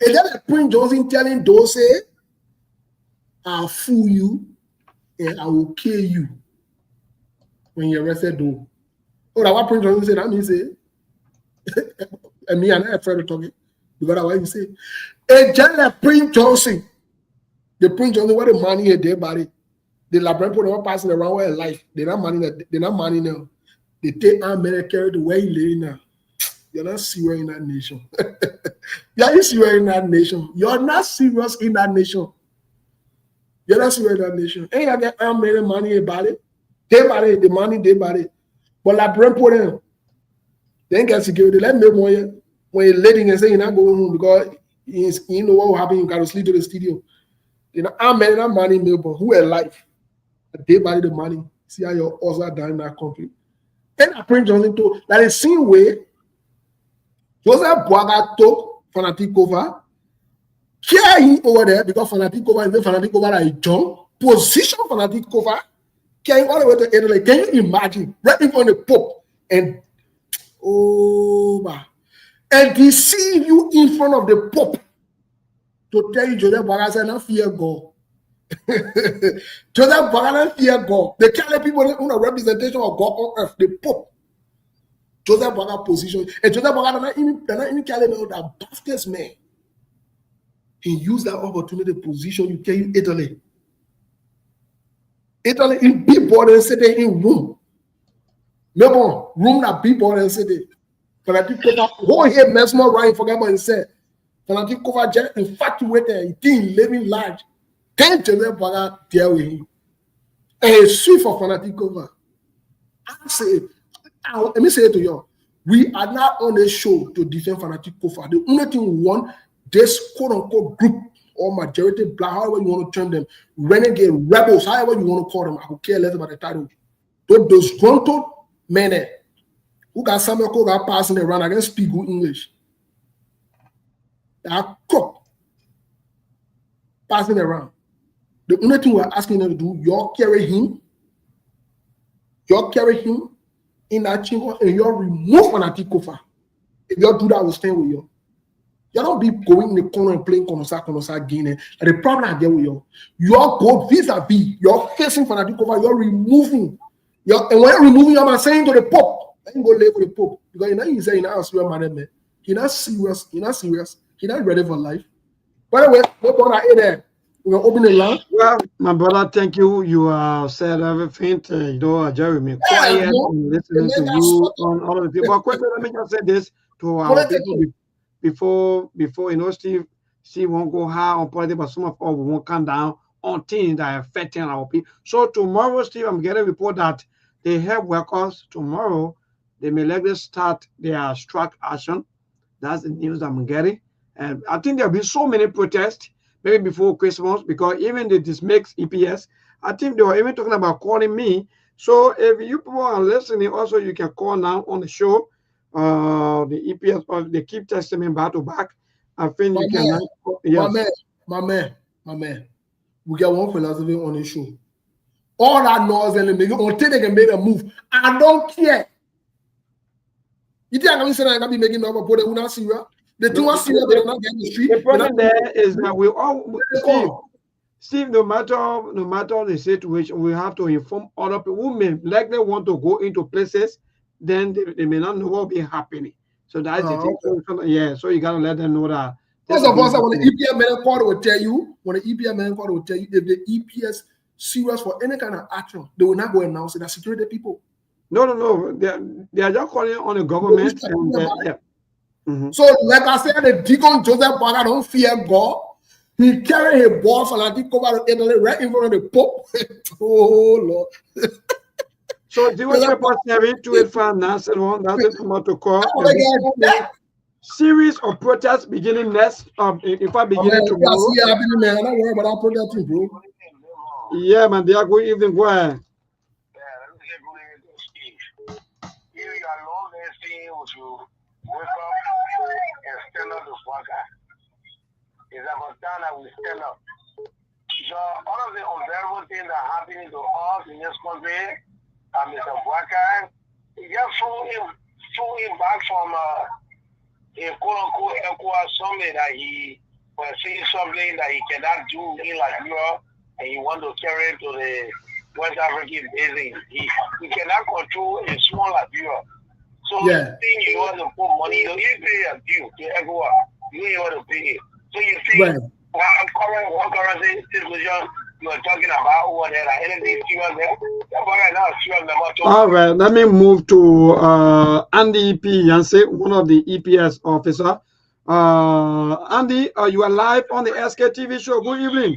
Is that like Prince Johnson telling Dose, I'll fool you and I will kill you when you're arrested, though? Oh, that's what Prince Johnson said. That means say, and me, I'm not afraid of talking because that's what he said. And just like Prince Johnson, the Prince Johnson, what the money in their body, the labyrinth put on passing around where life, they're not money now. They take our men and carry the way he living now. You're not serious in that nation. You're serious in that nation. You're not serious in that nation. You're not serious in that nation. Ain't you get our men and money about it? They body, the money, they body. But labyrinth put in, they ain't got security. Let me know when you're letting and saying you're not going home because you know what will happen, you got to sleep to the studio. You know, I'm man, that money, but who are alive? They buy the money. See how your odds are down in that country. And I Prince Johnson told that the same way Joseph Boakai took Fanatic Kofa, carry him over there because Fanatic Kofa is the Fanatic Kofa that is John, position Fanatic Kofa, carrying all the way to Italy. Can you imagine? Right in front of the Pope and and deceive you in front of the Pope to tell you Joseph Boakai said not fear God. Joseph Boakai not fear God. They can't let people in a representation of God on earth, the Pope. Joseph Boakai position. And Joseph Boakai not even carry out that bastard man. He used that opportunity to position you, can you Italy. Italy in people and city in room. No room that people and city. Fanatic cover whole here mesmer right forget what he said. Fanatic cover just infatuated, he think living large. Can't tell them about deal with him. And he's sweet for fanatic cover. I say, let me say it to you. We are not on a show to defend fanatic cover. The only thing we want, this quote unquote group or majority black, however you want to term them, renegade rebels, however you want to call them, I could care less about the title. Those grunted men who got Samuel Cole got passing around, I can speak good English. They are cooked passing around. The only thing we're asking them to do, you carry him in that chamber and you remove fanatic cover. If you do that, we'll stay with you. You don't be going in the corner and playing Konosa game. And the problem I get with you, you're go vis-a-vis, you're facing fanatic cover, you're removing. And when you're removing, I'm saying to the Pope, let him go live with the Pope. Because you know he's saying, man. He's not serious. He's not ready for life. By the way, no brother in there. We're going to open the line. Well, my brother, thank you. You said everything. Jeremy, quiet and listening to you on all of the people. But quickly, let me just say this to our people before Steve won't go high on politics, but some of us won't come down on things that are affecting our people. So tomorrow, Steve, I'm getting a report that the health workers tomorrow, they may likely start their strike action. That's the news I'm getting. And I think there'll be so many protests maybe before Christmas, because even the dismissed EPS, I think they were even talking about calling me. So if you people are listening, also you can call now on the show. The EPS, or they keep texting me back to back. I think you can. Yes. My man. We got one philosophy on the show. All that noise and make until they can make a move. I don't care. You think I'm going to say I'm going to be making no but they will not see you. The two are serious, they're not getting the street. The problem there is that we all Steve, no matter the situation, we have to inform other people who may likely want to go into places, then they may not know what will be happening. So that's the thing. Okay. Yeah, so you gotta let them know that. First of all, when the EPS man call will tell you, if the EPS serious for any kind of action, they will not go announce it. That's security people. No. They are just calling on the government. So, like I said, the Deacon Joseph Baga don't fear God. He carried his ball for like cover to Italy right in front of the Pope. Oh Lord. So 074728591, that's it. Come out to call. Series of protests beginning next. In fact, beginning tomorrow. Yeah, man. Don't worry about that protesting, bro. Yeah, man. They are good evening. Go ahead. Wake up and stand up to Waka. It's about time that we stand up. So all of the unbearable things that are happening to us in this country, Mr. Waka, he just flew him back from a quote-unquote ECOWAS summit that he was saying something that he cannot do in Liberia, and he want to carry it to the West African basin. He cannot control a small Liberia. So you think you want to put money, you pay a due to everyone. You want to pay it. So you think one currency situation you are talking about over there, like anything serious there? All right, let me move to Andy P. Yancey, one of the EPS officer. Andy, you are live on the Sktv show. Good evening.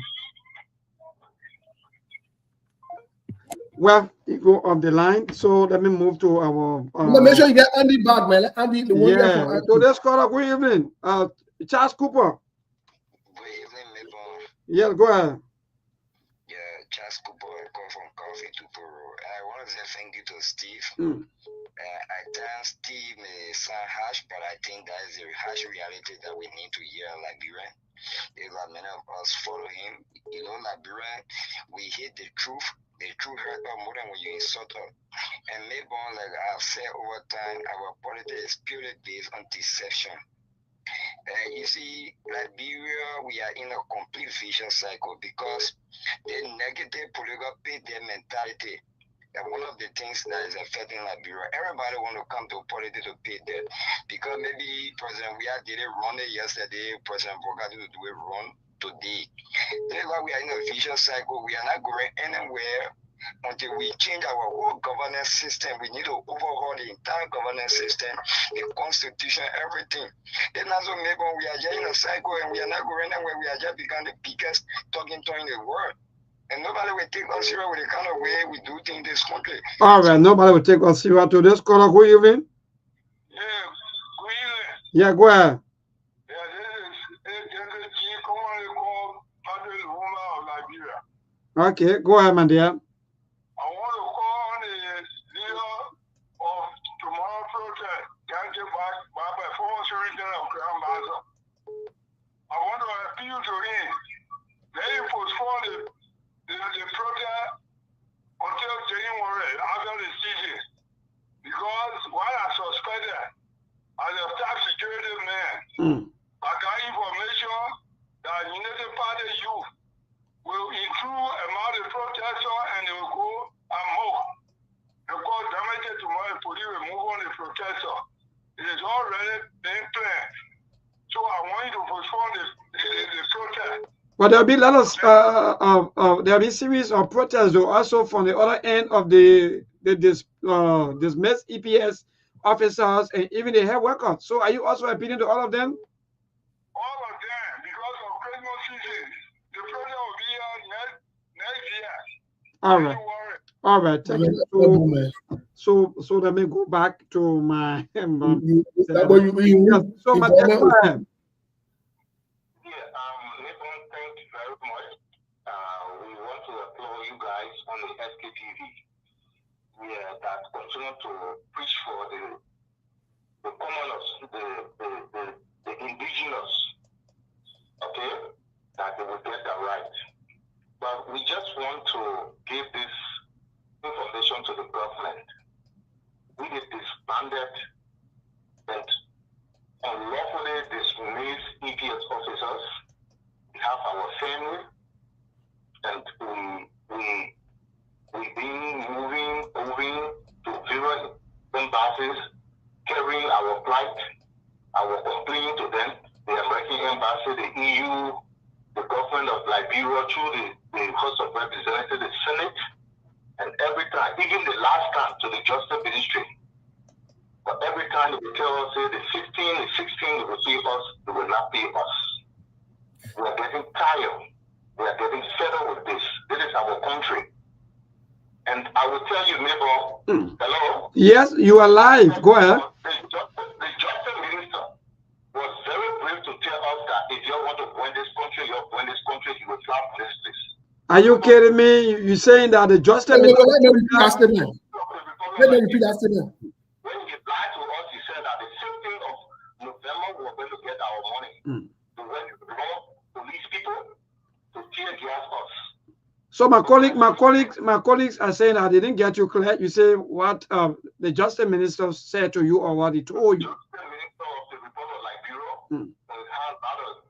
Well, you go off the line, so let me move to our. Make sure you get Andy back, man. Andy, the one. Yeah. So let's call up. Good evening, Charles Cooper. Good evening, Mabon. Yeah, go ahead. Yeah, Charles Cooper, I come from Coffee to Peru. I want to say thank you to Steve. I think Steve may sound harsh, but I think that is the harsh reality that we need to hear in Liberia. Because many of us follow him. You know, Liberia, we hate the truth. The truth hurt us more than when you insult us. And maybe, like I've said over time, our politics is purely based on deception. You see, Liberia, we are in a complete vicious cycle because the negative political pit their mentality. And one of the things that is affecting Liberia, everybody want to come to politics to pay debt. Because maybe President Weah did it wrong yesterday, President Boga did do it wrong today. That's why we are in a vicious cycle. We are not going anywhere until we change our whole governance system. We need to overhaul the entire governance system, the constitution, everything. Then also maybe we are just in a cycle and we are not going anywhere. We are just becoming the biggest talking point in the world. And nobody will take us serious with the kind of way we do things in this country. All right, nobody will take us serious to this caller. Good evening. Yeah, good evening. Yeah, go ahead. Yeah, this is G, commonly called Patrick Woman of Liberia. Okay, go ahead, my dear. I want to call on the leader of tomorrow protest, Ganja by performance region of Grand Baza. I want to appeal to him. Let him postpone the protest until January after the season. Because while I suspected as a tax security man, I got information that United Party youth will include among the protesters and they will go and mow. Because damage tomorrow, police will move on the protester. It is already been planned. So I want you to postpone the protest. But there'll be a lot of there'll be series of protests though, also from the other end of the dismissed EPS officers and even the health workers. So are you also appealing to all of them? All of them, because of Christmas season, the protest will be here next year. All right. All right. Thank you. So let me go back to my on the Sktv, that continue to preach for the commoners, the indigenous, okay, that they will get that right. But we just want to give this information to the government. We did disbanded and unlawfully dismissed EPS officers. We have our family, and we've been moving to various embassies, carrying our plight, our complaint to them, the American embassy, the EU, the government of Liberia, through the House of Representatives, the Senate, and every time, even the last time to the Justice Ministry. But every time they will tell us, say the 15, the 16, they will pay us, they will not pay us. We are getting tired. We are getting fed up with this. This is our country. And I will tell you, neighbor, hello? Yes, you are live. Go ahead. The Justice Minister was very brave to tell us that if you want to win this country, you will slap this place. Are you kidding me? You're saying that the Justice Minister... Let me repeat that statement. Let me repeat that statement. When he lied to us, he said that the 15th of November we were going to get our money. To when police people to tear gas us. So my colleagues are saying that they didn't get you clear. You say what the Justice Minister said to you or what he told you. The Justice Minister of the Republic of Liberia had a lot of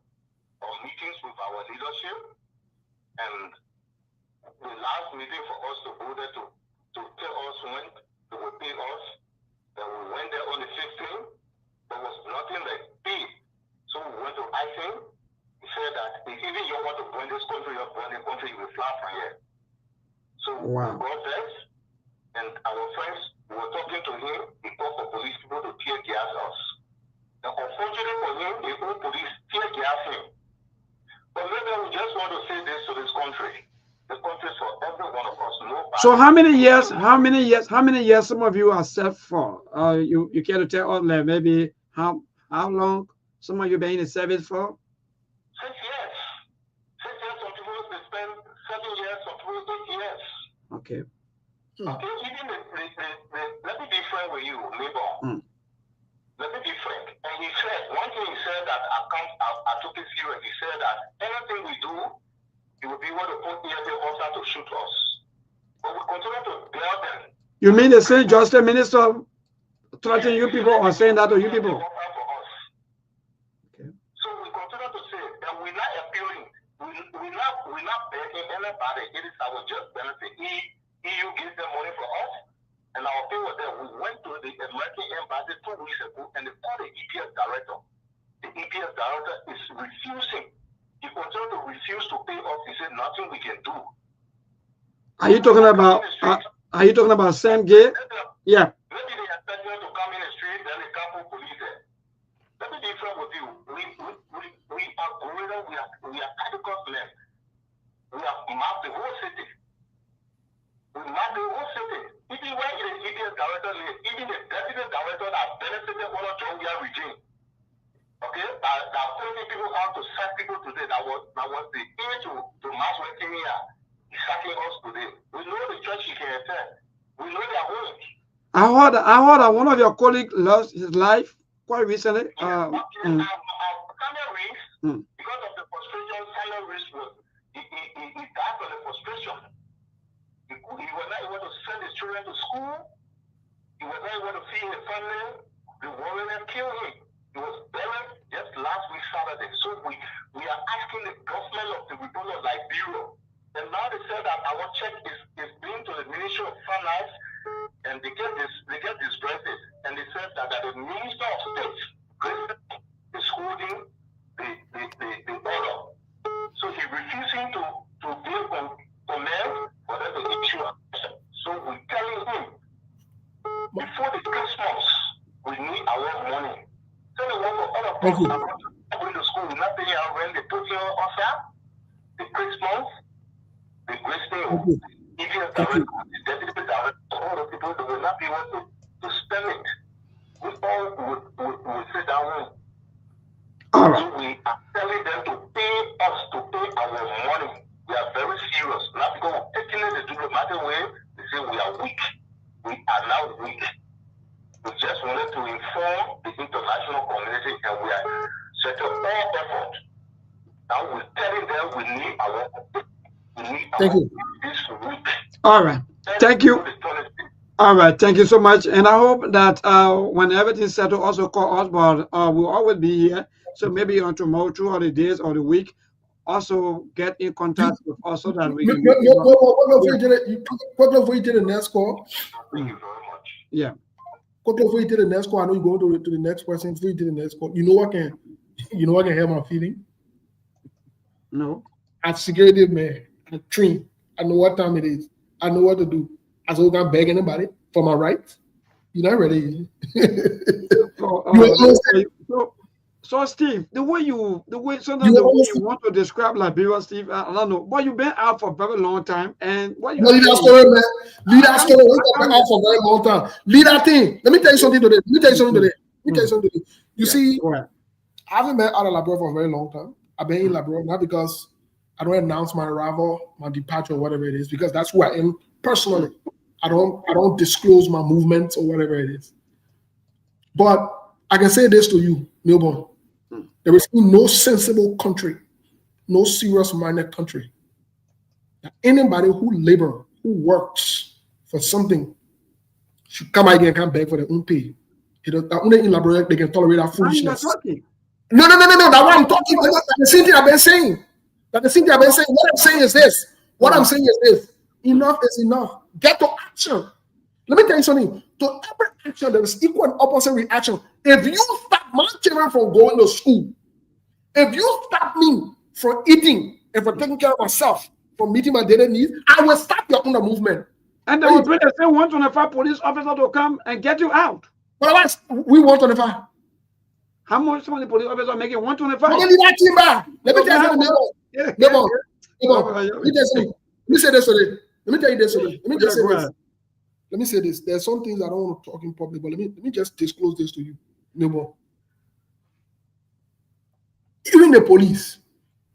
meetings with our leadership, and the last meeting for us to go there to tell us when they will pay us. Then we went there on the 15th. There was nothing like pay. So we went to ask him. He said that if even you want to burn this country, you burn the country, you will fly from here. So we got there, and our friends were talking to him. He called for police people to tear gas us. And unfortunately for him, the whole police tear gas him. But maybe we just want to say this to this country. The country is for every one of us. So how many years some of you are served for? You care to tell us maybe how long some of you been in the service for? 6 years. 6 years, some people they spend 7 years, some people 8 years. Okay. Okay, even let me be frank with you, neighbor. Let me be frank. And he said, one thing he said that I took it serious. He said that anything we do, he will be able to put EFA officer to shoot us. But we continue to bear them. You mean the same Justice Minister threatening you people or saying that to you people? Okay. So we continue to say that we're not appealing. We're not begging anybody. It is our just benefit. He EU gives them money for us, and our people there. We went to the American embassy 2 weeks ago, and they called the EPS director. The EPS director is refusing. He continues to refuse to pay us. He said nothing we can do. Are you talking about? Are you talking about Sam Gay? Yeah. Maybe they expect them to come in the street, then they can't put police there. Let me be frank with you. We are gorilla. We are tactical men. We have mapped the whole city. We mapped the whole city. Even when the EPS director lives, even the deputy director that benefited from the Georgia regime. Okay, that putting people out to sack people today. That was the aim to mass working here. He's sacking us today. We know the church he can attend. We know their homes. I heard that one of your colleagues lost his life quite recently. Samuel Reese, because of the frustration, Samuel Reese he died from the frustration. He was not able to send his children to school. He was not able to feed his family. The warrior killed him. He was buried just last week Saturday. So we are asking the government of the Republic of Liberia. And now they said that our check is being to the Ministry of Finance, and they get disgraced. And they said that the Minister of State is holding the order. So he's refusing to give comment for them to issue a question. So we're telling him before the Christmas we need our money. So the one for all of us going to school, we're not paying our rent, they put you on the Christmas. The great thing, if you have the deputy director, all the people that will not be able to spend it. We all will sit down. All right. So we are telling them to pay us, to pay our money. We are very serious. Not because we're taking it the diplomatic way, they say we are weak. We are now weak. We just wanted to inform the international community, and we are setting all effort. Now we're telling them we need our. Thank you. All right. Thank you. All right. Thank you so much. And I hope that when everything's settled, also call us, but we'll always be here. So maybe on tomorrow, throughout the days or the week, also get in contact with us so that we can. Quickly before you did the next call. Thank you very much. Yeah. Quickly before you did the next call, I know you're going to the next person. Before you did the next call, you know what can help my feeling? No. As security man. A train. I know what time it is. I know what to do. I still can't beg anybody for my rights. You're not ready. So Steve, the way you want to describe Liberia, Steve, I don't know, but you've been out for a very long time, and what you lead that story, man. Lead that story. We've been out for a very long time. Lead that thing. Let me tell you something today. You see, I haven't been out of Liberia for a very long time. I've been in Liberia not because I don't announce my arrival, my departure, or whatever it is, because that's who I am personally. I don't disclose my movements or whatever it is. But I can say this to you, Melbourne. There is no sensible country, no serious-minded country, that anybody who labor, who works for something, should come out here and come back for their own pay. Only in Liberia they can tolerate that foolishness. No. That's what I'm talking about. That's the same thing I've been saying. What I'm saying is this. Enough is enough. Get to action. Let me tell you something. To every action, there is equal and opposite reaction. If you stop my children from going to school, if you stop me from eating and from taking care of myself, from meeting my daily needs, I will stop your own movement. And they will bring the same 125 police officers to come and get you out. But otherwise, we 125. How much money police officers are making? 125. Let me tell you something. Let me say this today. Let me tell you this today. Let me say this. There's some things I don't want to talk in public, but let me just disclose this to you. Even the police.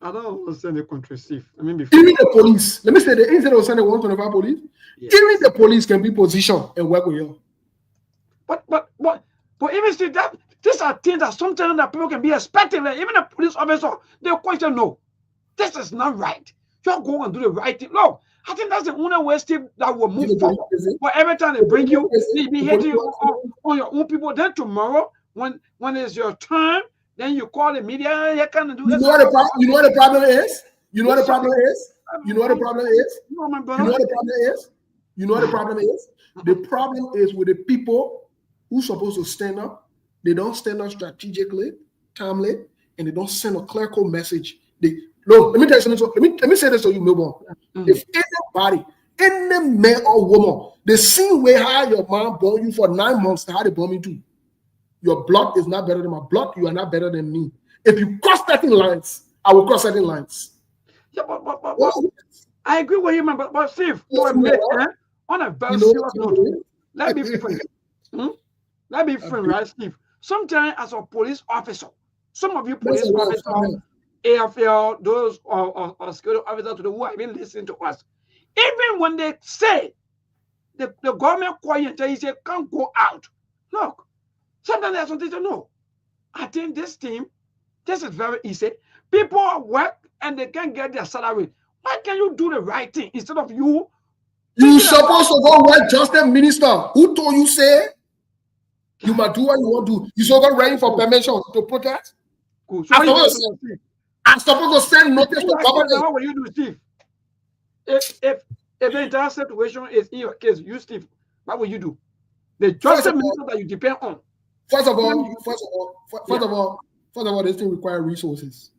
I don't understand the country, Steve. Even the police. Let me say that instead of sending 125 police, even the police can be positioned and work with you. But even Steve, these are things that sometimes that people can be expecting. Like even the police officer, they'll question, no, this is not right. You're going and do the right thing. No, I think that's the only way, Steve, that will move forward. But every time they bring you, they be hitting you on your own people. Then tomorrow, when it's your turn, then you call the media. You can't do this. You know what the problem is? You know what the problem is? You know what the problem is? The problem is with the people who's supposed to stand up. They don't stand up strategically, timely, and they don't send a clerical message. Look, let me tell you something. Let me say this to you, Milborn. If anybody, any man or woman, the same way how your mom born you for 9 months, how they born me too. Your blood is not better than my blood. You are not better than me. If you cross certain lines, I will cross certain lines. Yeah, but I agree with you, man. But Steve, on a very serious note, let me be frank. Let me be frank, right, Steve? Sometimes, as a police officer, some of you police officers, AFL, those or security officers to the who have been listening to us, even when they say the government quiet, they say can't go out. Look, sometimes there's something to know. I think this is very easy. People work and they can get their salary. Why can't you do the right thing instead of you? You supposed to go work, Justice Minister. Who told you say you must do what you want to do? You supposed to write for permission to protest? Cool. So I'm supposed to send notice to government. What will you do, Steve? If the entire situation is in your case, you, Steve, what will you do? The Justice Minister that you depend on. First of all, this thing requires resources.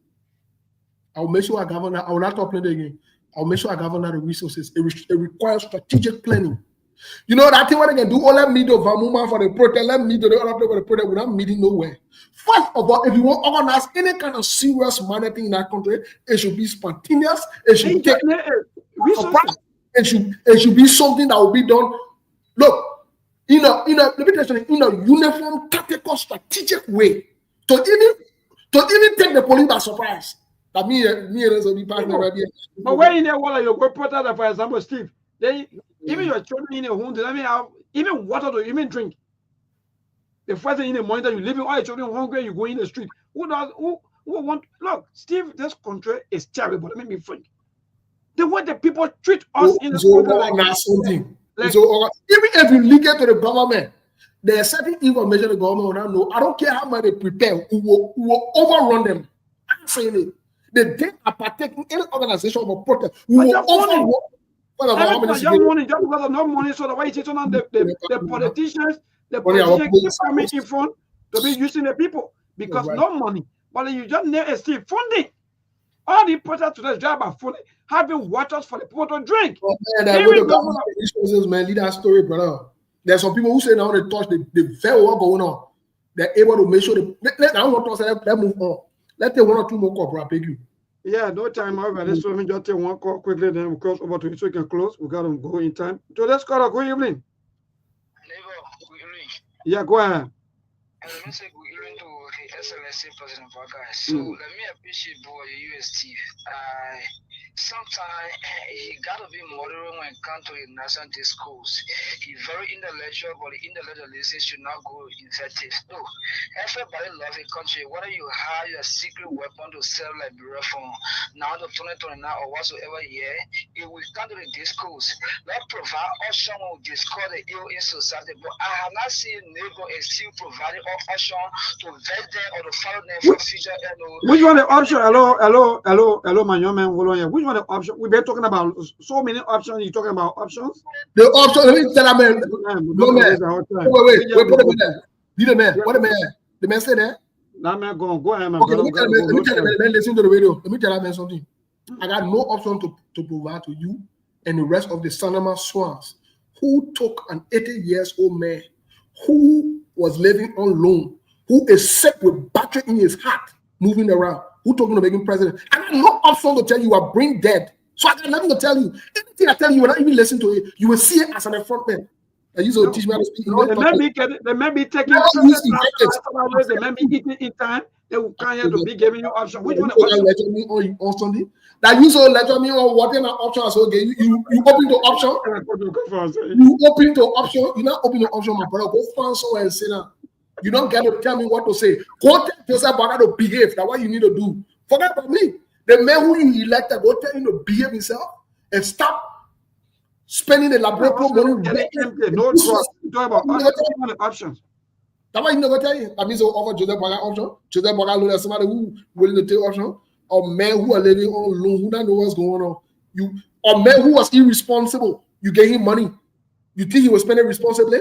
I will make sure I govern that. I will not talk plenty again. I'll make sure I govern the resources. It requires strategic planning. You know that thing what they can do? Oh, let me do Vamuma for the protest. Let me do the other people for the protest without meeting nowhere. First of all, if you want to organize any kind of serious minor thing in that country, it should be spontaneous. It should take resources. It should be something that will be done. Look, let me tell you, in a uniform, tactical, strategic way to even take the police by surprise. That me and be partner right here. But when in the world you go protest, for example, Steve, they even your children in a home, they don't have even water to even drink. The first thing in the morning that you leave all your children hungry, you go in the street. Who want? Look, Steve, this country is terrible. Let me be frank. The way the people treat us in the country, even if you link it to the government, there are certain information the government will not know. I don't care how much they prepare, who will overrun them. I'm saying it. The day are partaking in any organization of a protest, we will overrun. Just because of no money, so the way it's on the politicians keep coming in front to be using the people because no money. But you just need a still funding. All the protests today job are fully having waters for the people to drink. Resources, man, lead that story, brother. There's some people who say now they touch the very what going on. They're able to make sure I don't want to say let move on. Let's take 1 or 2 more calls, bro. I beg you. Yeah, no time over. Let's just take 1 call quickly, then we'll cross over to it so we can close. We got to go in time. So let's call. Good evening. Good evening. Yeah, go ahead. Let me say good evening to the SLSA President Vaga. So let me appreciate boy UST. Sometimes he got to be moderate when it comes to the national discourse. He's very intellectual, but the intellectualism should not go effective. So everybody loves a country. Whether you have your secret weapon to sell like from now to 2029 or whatsoever year, it will come to the discourse. Let's provide option when we discuss the ill in society. But I have not seen neighbor is still providing option to vet them or to follow them for future. Which one the option? Hello, my young man. Hold on here. Which one the option? We've been talking about so many options. You're talking about options? The option, let me tell you, man. No, man. Wait, put it there. Be the man. What the man? The man said that? Nah, man, go ahead, man. Okay, let me tell you, man, listen to the radio. Let me tell you, man, something. I got no option to provide to you and the rest of the Sanama swans who took an 80-year-old man who was living on loan, who is sick with battery in his heart, moving around, who told him to make him president. I got no option to tell you you are brain dead. So I got nothing to tell you. Anything I tell you, you will not even listen to it. You will see it as an affront man. And you will teach me how to speak English. They may be taking classes, they may be eating in time. They will come here to be giving you option. Which one? On Sunday. That you so lecture me on whatever option is okay. You open to option. You open to option. You're not open to option, my brother. Go find somewhere and sit down. You don't get to tell me what to say. Go tell yourself about how to behave. That's what you need to do. Forget about me. The man who you elected, go tell him to behave himself and stop spending the laboratory money. No trust. Talk about options. That's why you never tell you. That means they offer Joseph Baga option. Joseph Baga look at somebody who willing to take option. Or men who are living on loan, who don't know what's going on. Or men who was irresponsible. You gave him money You think he was spending responsibly?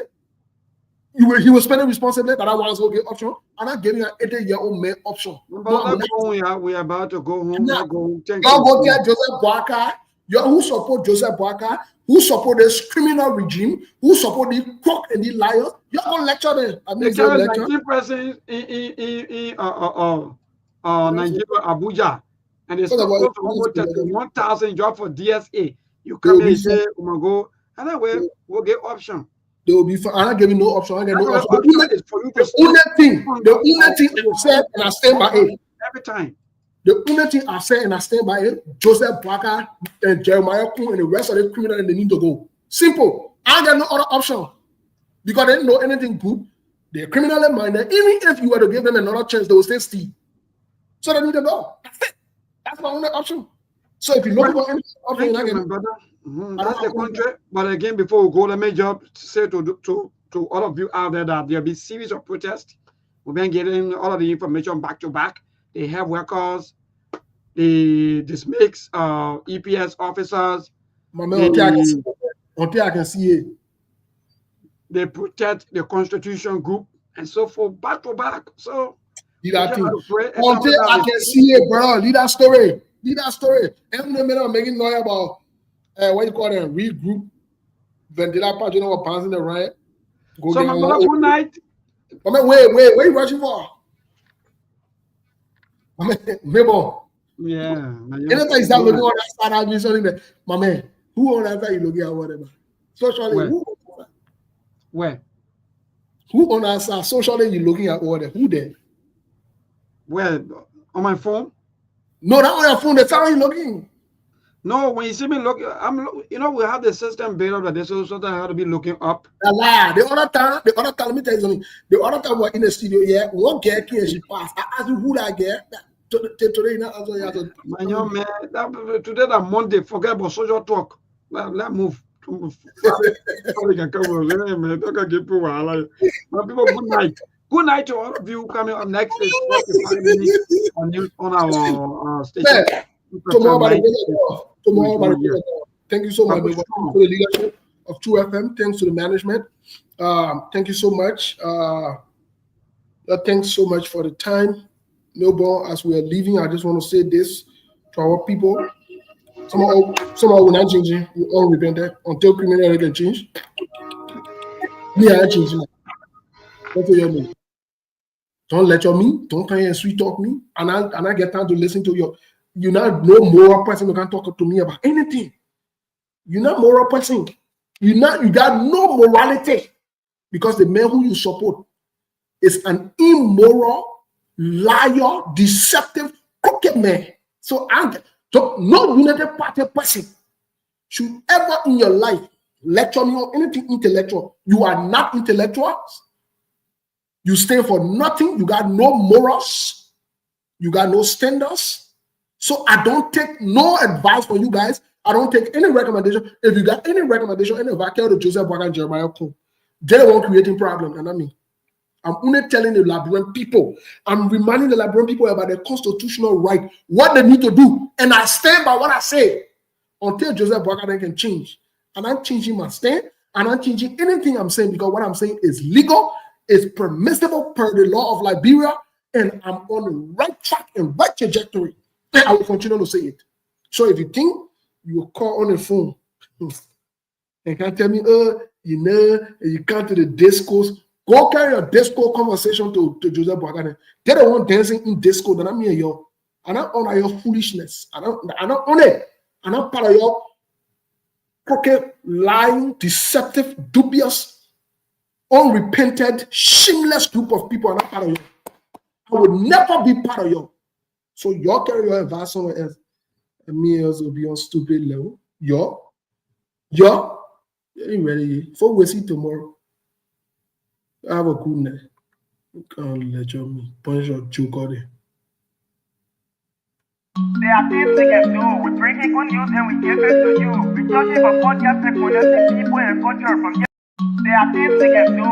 He was spending responsibly. That I was okay option. I'm not giving an 80-year-old man option. We are about to go home. Now, go get Joseph Boakai. Who support Joseph Boakai? Who support this criminal regime? Who support the crook and the liars? You're going to lecture them. I mean, there are 19 persons in Nigeria, Abuja, and it's supposed to 1,000 jobs for DSA. You come here and say, "Oh my God," and then we'll get option. They will be fine. I'm not giving no option. I get no option. The only thing I said, and I stand by it every time. The only thing I said, and I stand by it, Joseph Boakai and Jeremiah Kun and the rest of the criminals, and they need to go. Simple. I got no other option because they didn't know anything good. They're criminally minded. Even if you were to give them another chance, they will stay steal. So they need to go. That's it. That's my only option. So if you look for any option, that's the country. But again, before we go, let me just say to all of you out there that there'll be series of protests. We've been getting all of the information back to back. They have workers, they dismiss EPS officers. Until I can see it. They protect the Constitution group and so forth, back to back. So until I can see it, bro. Lead that story. Every minute I'm making noise about what you call them, regroup. Vendetta part, you know what passing the riot. So my brother, good night. Wait, what are you rushing for? Yeah. Anytime you start looking on that side, I'll be something that, my man, who on that side you looking at whatever? Socially, where? Who on that side? Socially, you looking at whatever? Who there? Where? On my phone? No, not on your phone. That's how you looking. No, when you see me look, we have the system built up that this so that I have to be looking up. The other time, let me tell you something. The other time we're in the studio, yeah, one girl came, she passed. I asked you who that girl. Today, my young man, today that Monday, forget about social talk. Let's move. People, good night. Good night to all of you coming up next is 45 minutes on our station. Tomorrow, thank you so much for the leadership of 2FM. Thanks to the management. Thank you so much. Thanks so much for the time. Noble, as we are leaving, I just want to say this to our people. Somehow we're not changing. We all repented until criminality can change. Me, I changing. Don't tell me. Don't lecture me. Don't try and sweet talk me. And I get time to listen to you. You're not no moral person who can talk to me about anything. You're not moral person. You got no morality because the man who you support is an immoral, liar, deceptive, crooked man. So no United Party person should ever in your life lecture me on anything intellectual. You are not intellectuals. You stand for nothing. You got no morals. You got no standards. So I don't take no advice from you guys. I don't take any recommendation. If you got any recommendation, any advice to Joseph Boakai and Jeremiah Kun, they won't creating problem. And I mean, I'm only telling the Liberian people. I'm reminding the Liberian people about their constitutional right, what they need to do. And I stand by what I say until Joseph Boakai can change. And I'm changing my stand. And I'm changing anything I'm saying because what I'm saying is legal, is permissible per the law of Liberia, and I'm on the right track and right trajectory. And I will continue to say it. So if you think you will call on the phone and can tell me, you come to the discourse, go carry your disco conversation to Joseph Boakai. They're the one dancing in disco that I'm here, yo. And I'm on your foolishness. I'm not on it. I'm not part of your crooked, lying, deceptive, dubious, unrepented, shameless group of people. I'm not part of you. I would never be part of you. So y'all carry your advice somewhere else. And me else will be on stupid level. Y'all ain't ready. Before we see tomorrow, have a good night. Can't let me punch your joke on it. There are things we can do. We bring in good news and we give it to you. We talking about podcast and connecting people and culture from here. There are things we can do.